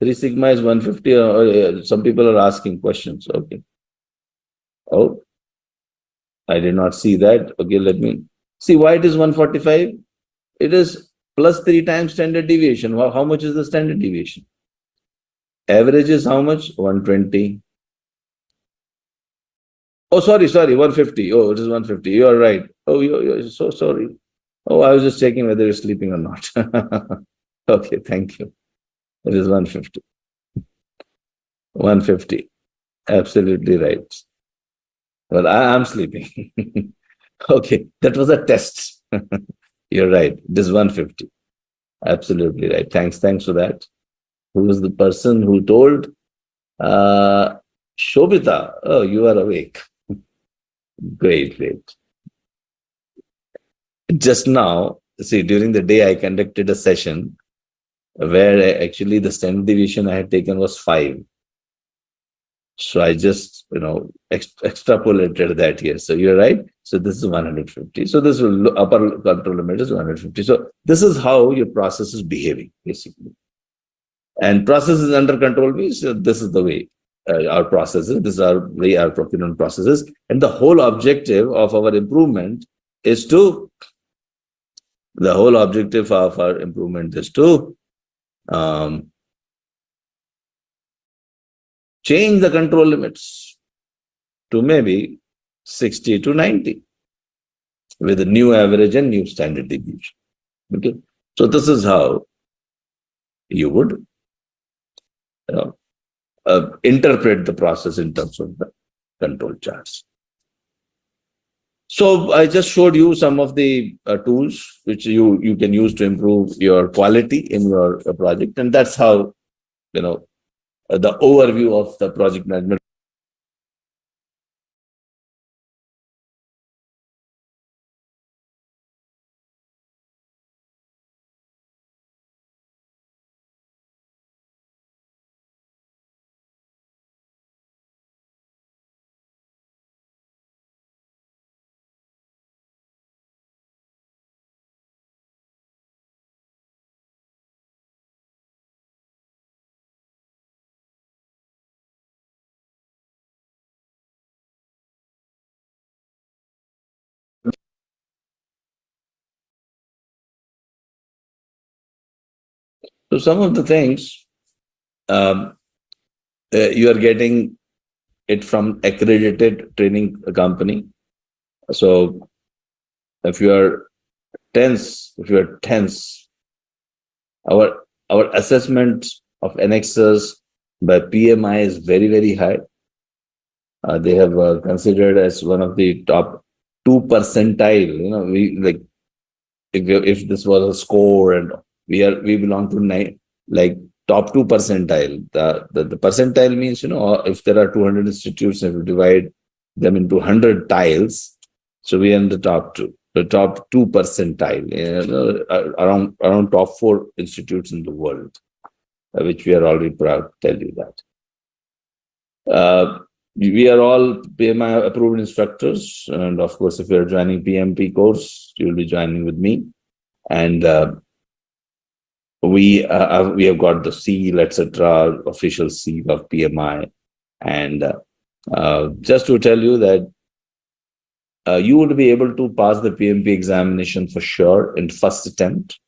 3 sigma is 150. Some people are asking questions. Okay. Oh, I did not see that. Okay, let me see why it is 145. It is plus 3 times standard deviation. How much is the standard deviation? Average is how much? 120. Oh, sorry, 150. Oh, it is 150. You are right. Oh, you're so sorry. Oh, I was just checking whether you're sleeping or not. Okay, thank you. It is 150. 150. Absolutely right. Well, I'm sleeping. Okay, that was a test. You're right. It is 150. Absolutely right. Thanks for that. Who was the person who told? Shobita. Oh, you are awake. Great. Just now, see, during the day, I conducted a session where actually the standard deviation I had taken was 5. So I just, extrapolated that here. So you're right. So this is 150. So this will upper control limit is 150. So this is how your process is behaving, basically. And process is under control means this is the way our processes, this is our way our procurement processes. And the whole objective of our improvement is to, change the control limits to maybe 60 to 90 with a new average and new standard deviation. Okay. So this is how you would interpret the process in terms of the control charts. So I just showed you some of the tools which you can use to improve your quality in your project, and that's how the overview of the project management. So some of the things um, you are getting it from accredited training company. So if you are tense, our assessment of Anexas by PMI is very, very high. They have considered as one of the top 2 percentile. We like if this was a score, and we belong to like top 2 percentile. The percentile means if there are 200 institutes, if you divide them into 100 tiles, so we are in the top two, the top 2 percentile, around top 4 institutes in the world, which we are already proud to tell you that. We are all PMI approved instructors, and of course, if you are joining PMP course, you will be joining with me. And we have got the seal, etc., official seal of PMI. And just to tell you that you would be able to pass the PMP examination for sure in first attempt.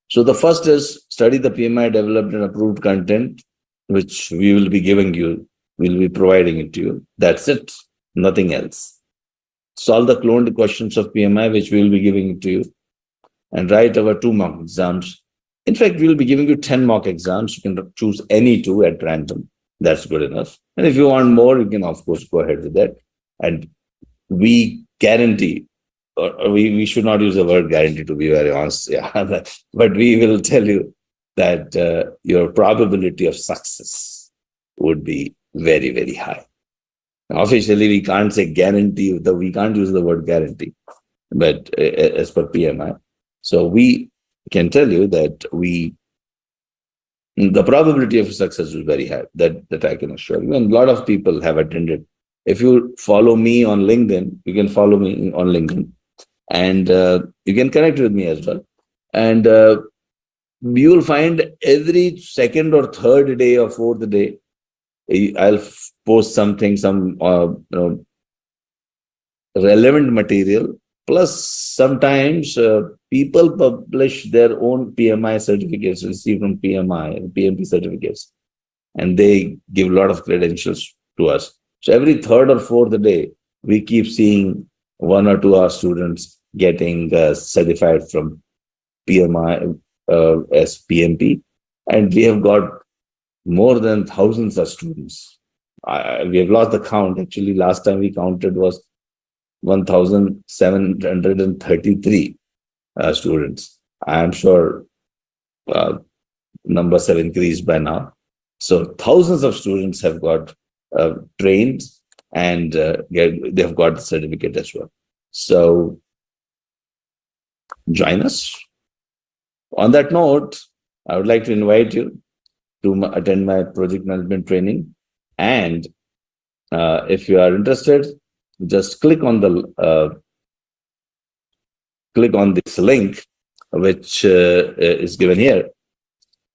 So the first is study the PMI developed and approved content, which we will be giving you. We'll be providing it to you. That's it. Nothing else. Solve the cloned questions of PMI, which we will be giving it to you. And write our 2 mock exams. In fact, we will be giving you 10 mock exams. You can choose any 2 at random. That's good enough. And if you want more, you can, of course, go ahead with that. And we guarantee, or we should not use the word guarantee, to be very honest. Yeah, but we will tell you that your probability of success would be very, very high. Officially, we can't say guarantee. We can't use the word guarantee, but as per PMI. So we can tell you that the probability of success is very high. That I can assure you. And a lot of people have attended. If you follow me on LinkedIn, you can follow me on LinkedIn, and you can connect with me as well. And you will find every second or third day or fourth day, I'll post something, some relevant material. Plus, sometimes people publish their own PMI certificates received from PMI, PMP certificates, and they give a lot of credentials to us. So every third or fourth day, we keep seeing 1 or 2 of our students getting certified from PMI as PMP, and we have got more than thousands of students. We have lost the count. Actually, last time we counted was 1,733 students. I am sure numbers have increased by now. So thousands of students have got trained, and they have got the certificate as well. So join us. On that note, I would like to invite you to attend my project management training. And if you are interested, just click on this link, which is given here.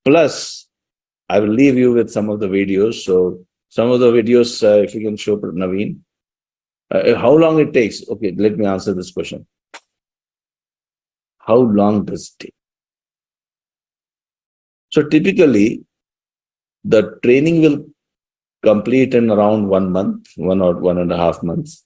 Plus, I will leave you with some of the videos. So some of the videos, if you can show Naveen, how long it takes. Okay, let me answer this question. How long does it take? So typically, the training will complete in around 1 month, 1 or 1.5 months.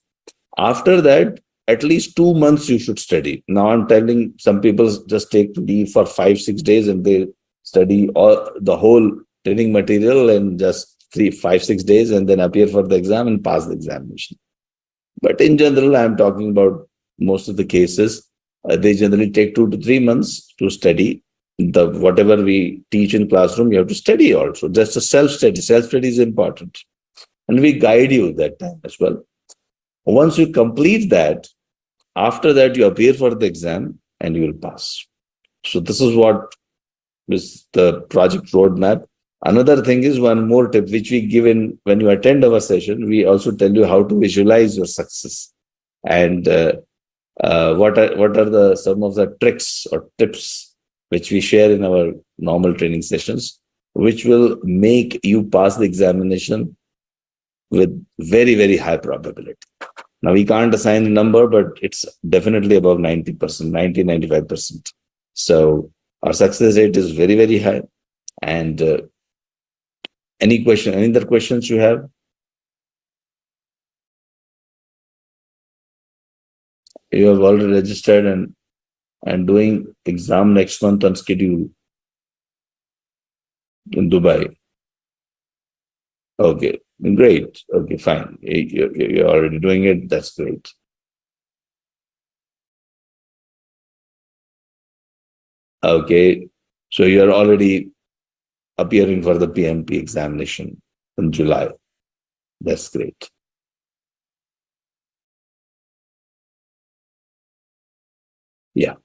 After that, at least 2 months you should study. Now I'm telling some people just take leave for 5-6 days and they study all the whole training material in just 3-5-6 days and then appear for the exam and pass the examination. But in general, I'm talking about most of the cases. They generally take 2 to 3 months to study. Whatever we teach in classroom, you have to study also. Just a self-study. Self-study is important. And we guide you that time as well. Once you complete that, after that, you appear for the exam and you will pass. So this is what is the project roadmap. Another thing is one more tip which we give in when you attend our session. We also tell you how to visualize your success and what are some of the tricks or tips which we share in our normal training sessions, which will make you pass the examination with very, very high probability. Now, we can't assign a number, but it's definitely above 90%, 95%. So our success rate is very, very high. And any other questions you have? You have already registered and doing exam next month on schedule in Dubai. Okay, great. Okay, fine. You're already doing it. That's great. Okay, so you're already appearing for the PMP examination in July. That's great. Yeah.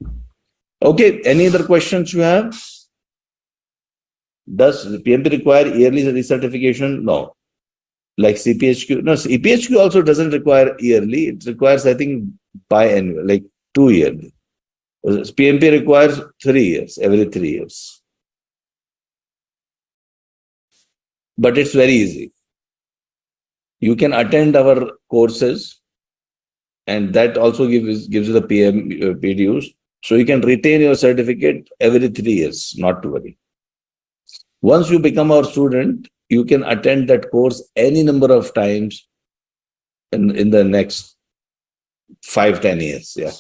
Okay, any other questions you have? Does the PMP require yearly recertification? No. Like CPHQ? No, CPHQ also doesn't require yearly. It requires, I think, biannual, like 2 yearly. PMP requires 3 years, every 3 years. But it's very easy. You can attend our courses, and that also gives you the PDUs. So you can retain your certificate every 3 years, not to worry. Once you become our student, you can attend that course any number of times in the next 5-10 years. Yeah.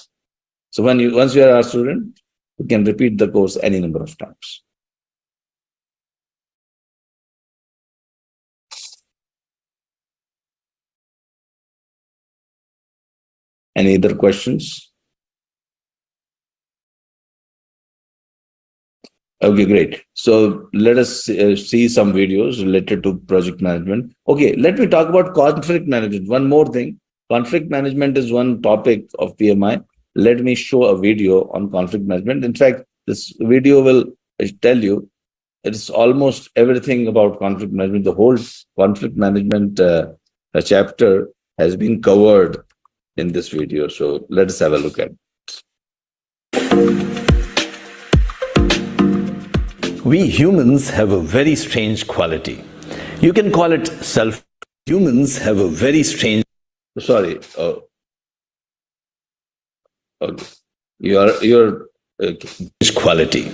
So once you are our student, you can repeat the course any number of times. Any other questions? Okay, great. So let us see some videos related to project management. Okay, let me talk about conflict management. One more thing. Conflict management is one topic of PMI. Let me show a video on conflict management. In fact, this video will tell you it's almost everything about conflict management. The whole conflict management chapter has been covered in this video. So let us have a look at it. We humans have a very strange quality. You can call it self. Humans have a very strange. Sorry. Okay. Your quality.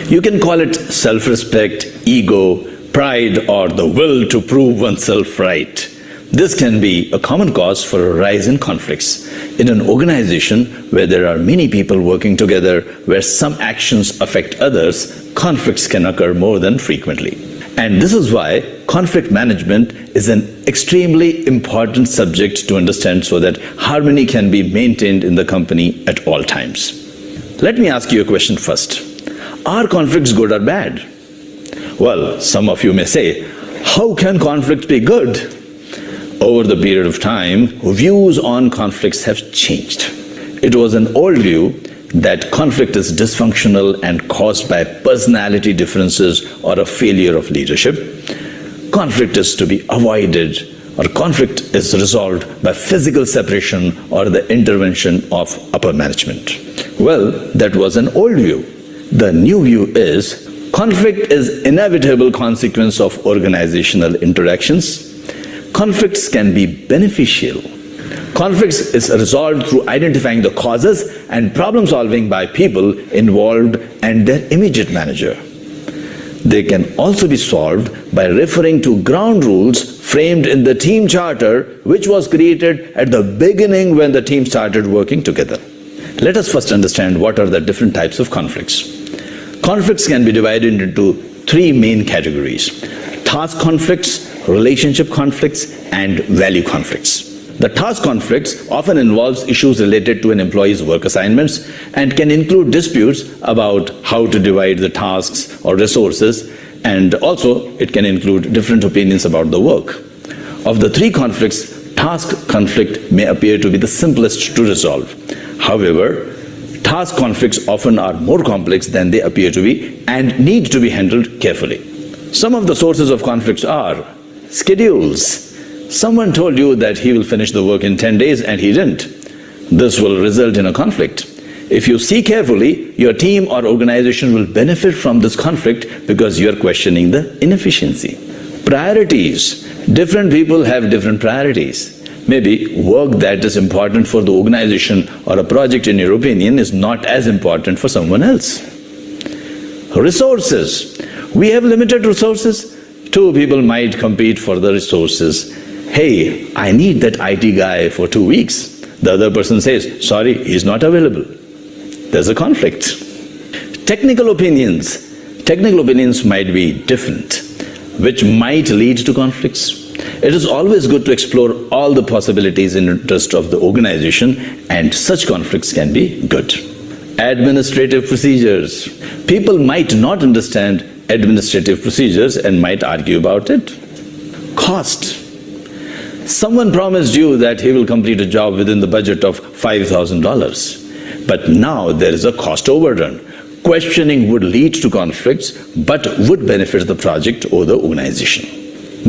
You can call it self-respect, ego, pride, or the will to prove oneself right. This can be a common cause for a rise in conflicts. In an organization where there are many people working together, where some actions affect others, conflicts can occur more than frequently. And this is why conflict management is an extremely important subject to understand so that harmony can be maintained in the company at all times. Let me ask you a question first. Are conflicts good or bad? Well, some of you may say, how can conflict be good? Over the period of time, views on conflicts have changed. It was an old view that conflict is dysfunctional and caused by personality differences or a failure of leadership. Conflict is to be avoided, or conflict is resolved by physical separation or the intervention of upper management. Well, that was an old view. The new view is conflict is inevitable consequence of organizational interactions. Conflicts can be beneficial. Conflicts is resolved through identifying the causes and problem solving by people involved and their immediate manager. They can also be solved by referring to ground rules framed in the team charter, which was created at the beginning when the team started working together. Let us first understand what are the different types of conflicts. Conflicts can be divided into 3 main categories: task conflicts, relationship conflicts, and value conflicts. The task conflicts often involves issues related to an employee's work assignments and can include disputes about how to divide the tasks or resources, and also it can include different opinions about the work. Of the three conflicts, task conflict may appear to be the simplest to resolve. However, task conflicts often are more complex than they appear to be and need to be handled carefully. Some of the sources of conflicts are schedules. Someone told you that he will finish the work in 10 days and he didn't. This will result in a conflict. If you see carefully, your team or organization will benefit from this conflict because you are questioning the inefficiency. Priorities. Different people have different priorities. Maybe work that is important for the organization or a project, in your opinion, is not as important for someone else. Resources. We have limited resources. Two people might compete for the resources. Hey, I need that IT guy for 2 weeks. The other person says, sorry, he's not available. There's a conflict. Technical opinions. Technical opinions might be different, which might lead to conflicts. It is always good to explore all the possibilities in interest of the organization, and such conflicts can be good. Administrative procedures. People might not understand administrative procedures and might argue about it. Cost. Someone promised you that he will complete a job within the budget of $5,000, but now there is a cost overrun. Questioning would lead to conflicts, but would benefit the project or the organization.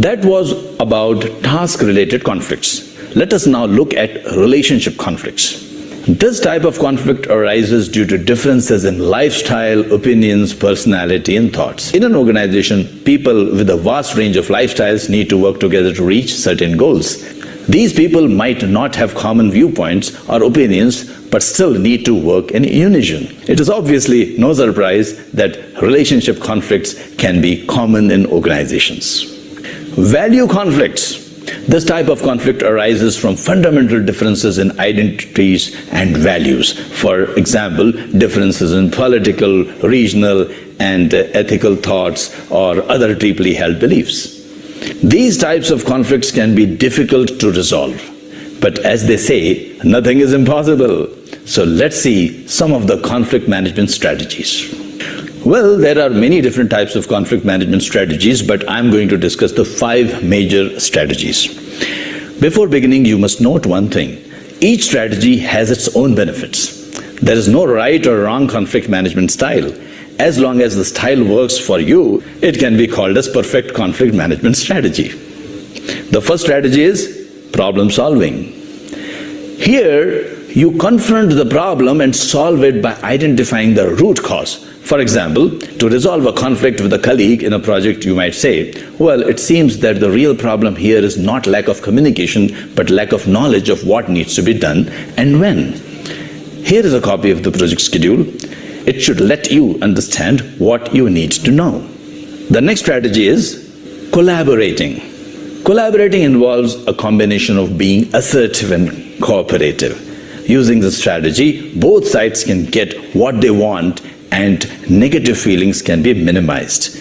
That was about task-related conflicts. Let us now look at relationship conflicts. This type of conflict arises due to differences in lifestyle, opinions, personality, and thoughts. In an organization, people with a vast range of lifestyles need to work together to reach certain goals. These people might not have common viewpoints or opinions, but still need to work in unison. It is obviously no surprise that relationship conflicts can be common in organizations. Value conflicts. This type of conflict arises from fundamental differences in identities and values. For example, differences in political, regional, and ethical thoughts or other deeply held beliefs. These types of conflicts can be difficult to resolve. But as they say, nothing is impossible. So let's see some of the conflict management strategies. Well, there are many different types of conflict management strategies, but I'm going to discuss the 5 major strategies. Before beginning, you must note one thing. Each strategy has its own benefits. There is no right or wrong conflict management style. As long as the style works for you, it can be called as perfect conflict management strategy. The first strategy is problem solving. Here, you confront the problem and solve it by identifying the root cause. For example, to resolve a conflict with a colleague in a project, you might say, well, it seems that the real problem here is not lack of communication, but lack of knowledge of what needs to be done and when. Here is a copy of the project schedule. It should let you understand what you need to know. The next strategy is collaborating. Collaborating involves a combination of being assertive and cooperative. Using this strategy, both sides can get what they want and negative feelings can be minimized.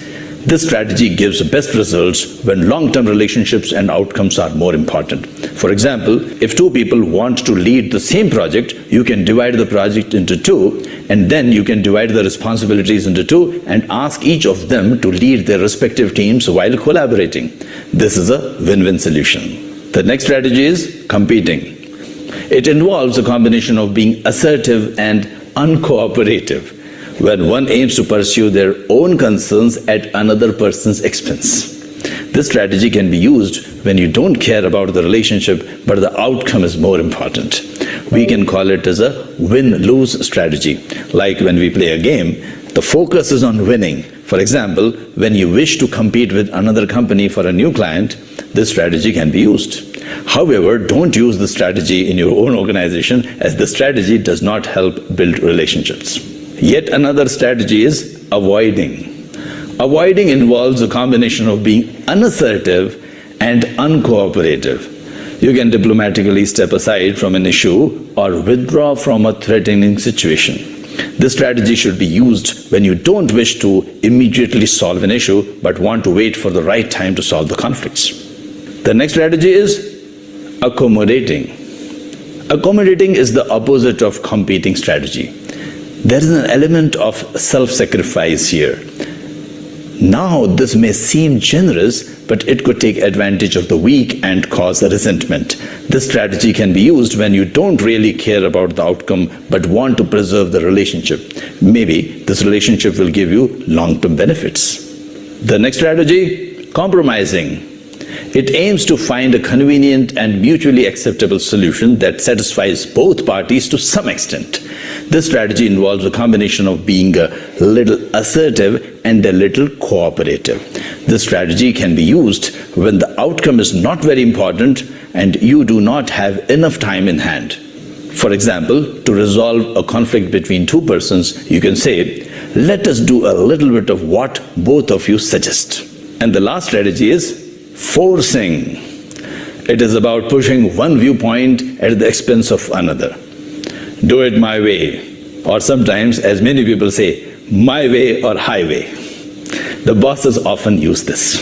This strategy gives the best results when long-term relationships and outcomes are more important. For example, if 2 people want to lead the same project, you can divide the project into 2, and then you can divide the responsibilities into 2 and ask each of them to lead their respective teams while collaborating. This is a win-win solution. The next strategy is competing. It involves a combination of being assertive and uncooperative, when one aims to pursue their own concerns at another person's expense. This strategy can be used when you don't care about the relationship, but the outcome is more important. We can call it as a win-lose strategy. Like when we play a game, the focus is on winning. For example, when you wish to compete with another company for a new client, this strategy can be used. However, don't use the strategy in your own organization, as the strategy does not help build relationships. Yet another strategy is avoiding. Avoiding involves a combination of being unassertive and uncooperative. You can diplomatically step aside from an issue or withdraw from a threatening situation. This strategy should be used when you don't wish to immediately solve an issue but want to wait for the right time to solve the conflicts. The next strategy is Accommodating. Accommodating is the opposite of competing strategy. There is an element of self-sacrifice here. Now, this may seem generous, but it could take advantage of the weak and cause a resentment. This strategy can be used when you don't really care about the outcome but want to preserve the relationship. Maybe this relationship will give you long-term benefits. The next strategy, compromising. It aims to find a convenient and mutually acceptable solution that satisfies both parties to some extent. This strategy involves a combination of being a little assertive and a little cooperative. This strategy can be used when the outcome is not very important and you do not have enough time in hand. For example, to resolve a conflict between two persons, you can say, let us do a little bit of what both of you suggest. And the last strategy is forcing. It is about pushing one viewpoint at the expense of another. Do it my way, or sometimes, as many people say, my way or highway. The bosses often use this.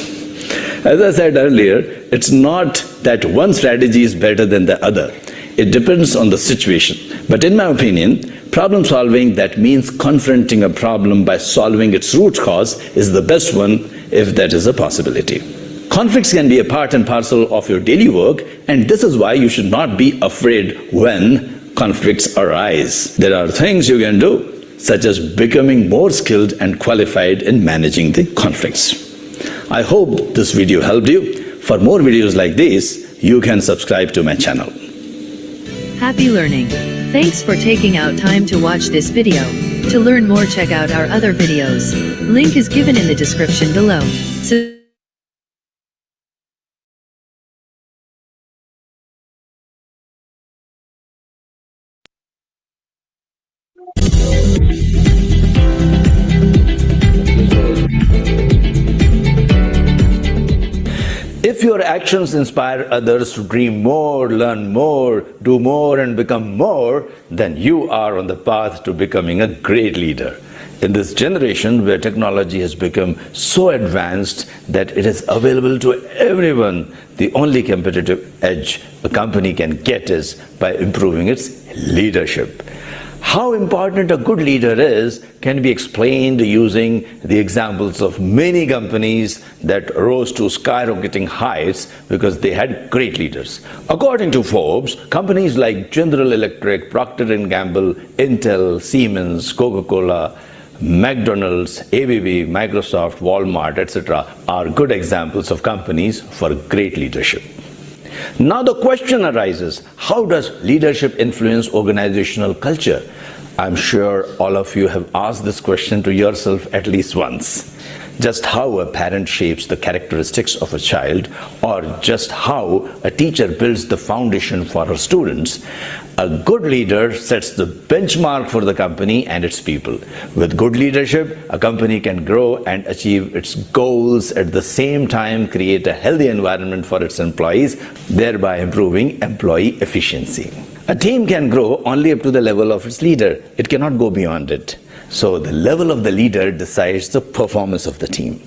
As I said earlier, it's not that one strategy is better than the other. It depends on the situation. But in my opinion, problem solving that means confronting a problem by solving its root cause is the best one, if that is a possibility. Conflicts can be a part and parcel of your daily work, and this is why you should not be afraid when conflicts arise. There are things you can do, such as becoming more skilled and qualified in managing the conflicts. I hope this video helped you. For more videos like this, you can subscribe to my channel. Happy learning. Thanks for taking out time to watch this video. To learn more, check out our other videos. Link is given in the description below. If your actions inspire others to dream more, learn more, do more, and become more, then you are on the path to becoming a great leader. In this generation where technology has become so advanced that it is available to everyone, the only competitive edge a company can get is by improving its leadership. How important a good leader is can be explained using the examples of many companies that rose to skyrocketing heights because they had great leaders. According to Forbes, companies like General Electric, Procter & Gamble, Intel, Siemens, Coca-Cola, McDonald's, ABB, Microsoft, Walmart, etc. are good examples of companies for great leadership. Now the question arises, how does leadership influence organizational culture? I'm sure all of you have asked this question to yourself at least once. Just how a parent shapes the characteristics of a child, or just how a teacher builds the foundation for her students. A good leader sets the benchmark for the company and its people. With good leadership, a company can grow and achieve its goals, at the same time create a healthy environment for its employees, thereby improving employee efficiency. A team can grow only up to the level of its leader. It cannot go beyond it. So the level of the leader decides the performance of the team.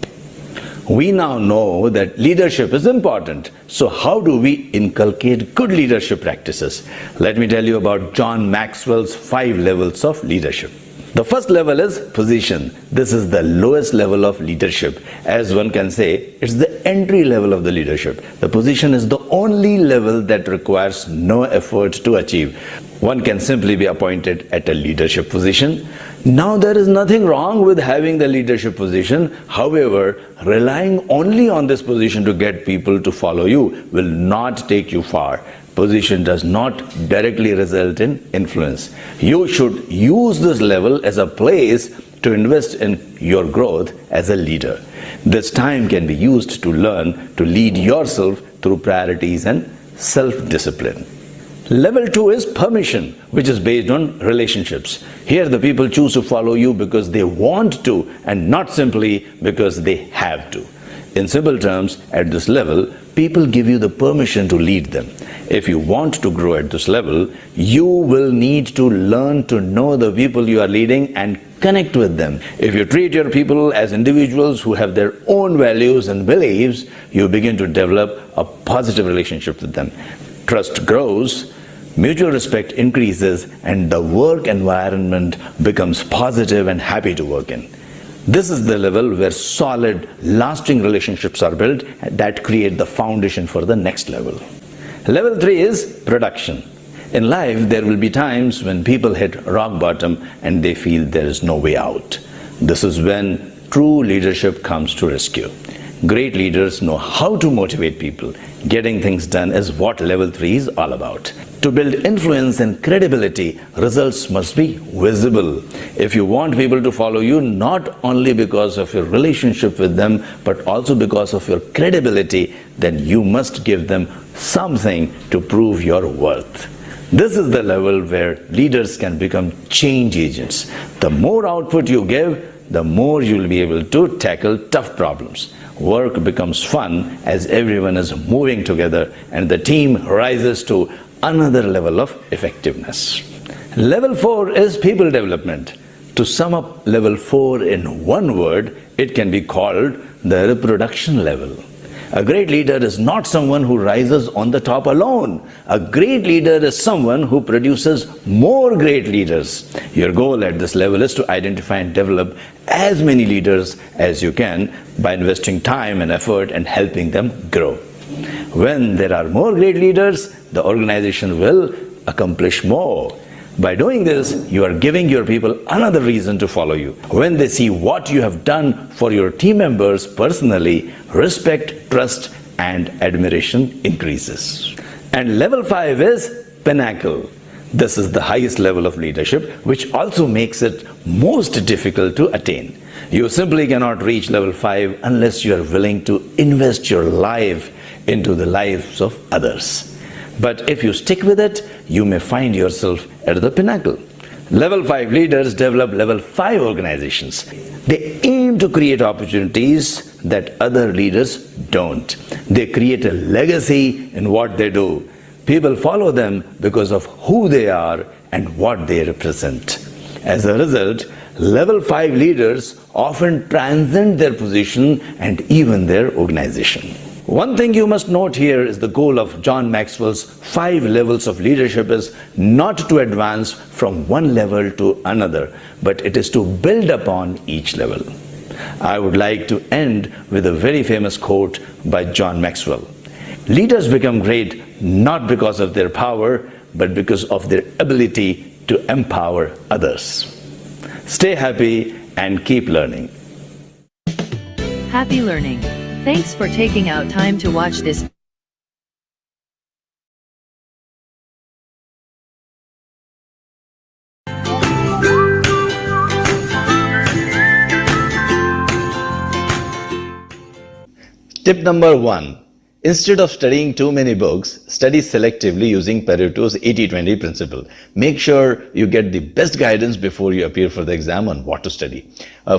We now know that leadership is important. So how do we inculcate good leadership practices? Let me tell you about John Maxwell's 5 levels of leadership. The first level is position. This is the lowest level of leadership. As one can say, it's the entry level of the leadership. The position is the only level that requires no effort to achieve. One can simply be appointed at a leadership position. Now, there is nothing wrong with having the leadership position. However, relying only on this position to get people to follow you will not take you far. Position does not directly result in influence. You should use this level as a place to invest in your growth as a leader. This time can be used to learn to lead yourself through priorities and self-discipline. Level 2 is permission, which is based on relationships. Here the people choose to follow you because they want to and not simply because they have to. In simple terms, at this level, people give you the permission to lead them. If you want to grow at this level, you will need to learn to know the people you are leading and connect with them. If you treat your people as individuals who have their own values and beliefs, you begin to develop a positive relationship with them. trust grows, mutual respect increases, and the work environment becomes positive and happy to work in. This is the level where solid, lasting relationships are built that create the foundation for the next level. Level 3 is production. In life, there will be times when people hit rock bottom and they feel there is no way out. This is when true leadership comes to rescue. Great leaders know how to motivate people. Getting things done is what level 3 is all about. To build influence and credibility, results must be visible. If you want people to follow you, not only because of your relationship with them, but also because of your credibility, then you must give them something to prove your worth. This is the level where leaders can become change agents. The more output you give, the more you will be able to tackle tough problems. Work becomes fun as everyone is moving together and the team rises to another level of effectiveness. Level 4 is people development. To sum up level 4 in one word, it can be called the reproduction level. A great leader is not someone who rises on the top alone. A great leader is someone who produces more great leaders. Your goal at this level is to identify and develop as many leaders as you can by investing time and effort and helping them grow. When there are more great leaders, the organization will accomplish more. By doing this, you are giving your people another reason to follow you. When they see what you have done for your team members personally, respect, trust, and admiration increases. And level 5 is pinnacle. This is the highest level of leadership, which also makes it most difficult to attain. You simply cannot reach level 5 unless you are willing to invest your life into the lives of others. But if you stick with it, you may find yourself at the pinnacle. Level 5 leaders develop level 5 organizations. They aim to create opportunities that other leaders don't. They create a legacy in what they do. People follow them because of who they are and what they represent. As a result, level 5 leaders often transcend their position and even their organization. One thing you must note here is the goal of John Maxwell's 5 levels of leadership is not to advance from one level to another, but it is to build upon each level. I would like to end with a very famous quote by John Maxwell. Leaders become great not because of their power, but because of their ability to empower others. Stay happy and keep learning. Happy learning. Thanks for taking out time to watch this. Tip number 1. Instead of studying too many books, study selectively using Pareto's 80-20 principle. Make sure you get the best guidance before you appear for the exam on what to study.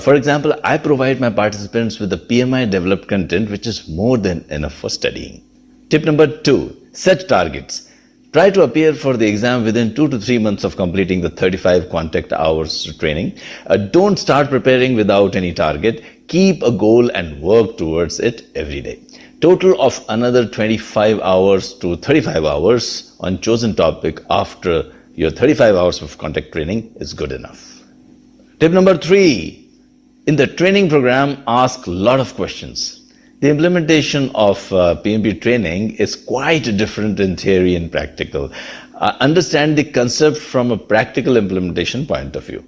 For example, I provide my participants with the PMI developed content, which is more than enough for studying. Tip number 2. Set targets. Try to appear for the exam within 2 to 3 months of completing the 35 contact hours training. Don't start preparing without any target. Keep a goal and work towards it every day. Total of another 25 hours to 35 hours on chosen topic after your 35 hours of contact training is good enough. Tip number 3. In the training program, ask a lot of questions. The implementation of PMP training is quite different in theory and practical. Understand the concept from a practical implementation point of view.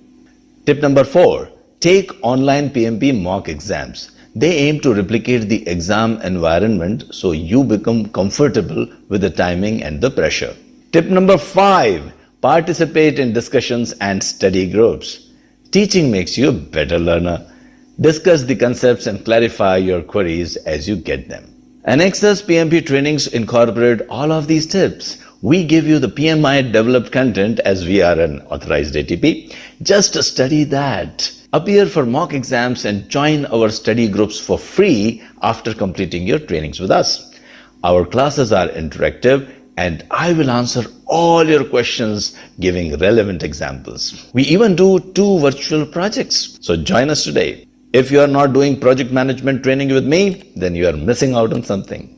Tip number 4. Take online PMP mock exams. They aim to replicate the exam environment so you become comfortable with the timing and the pressure. Tip number 5. Participate in discussions and study groups. Teaching makes you a better learner. Discuss the concepts and clarify your queries as you get them. Anexas PMP trainings incorporate all of these tips. We give you the PMI developed content as we are an authorized ATP. Just study that. Appear for mock exams and join our study groups for free after completing your trainings with us. Our classes are interactive and I will answer all your questions giving relevant examples. We even do 2 virtual projects. So join us today. If you are not doing project management training with me, then you are missing out on something.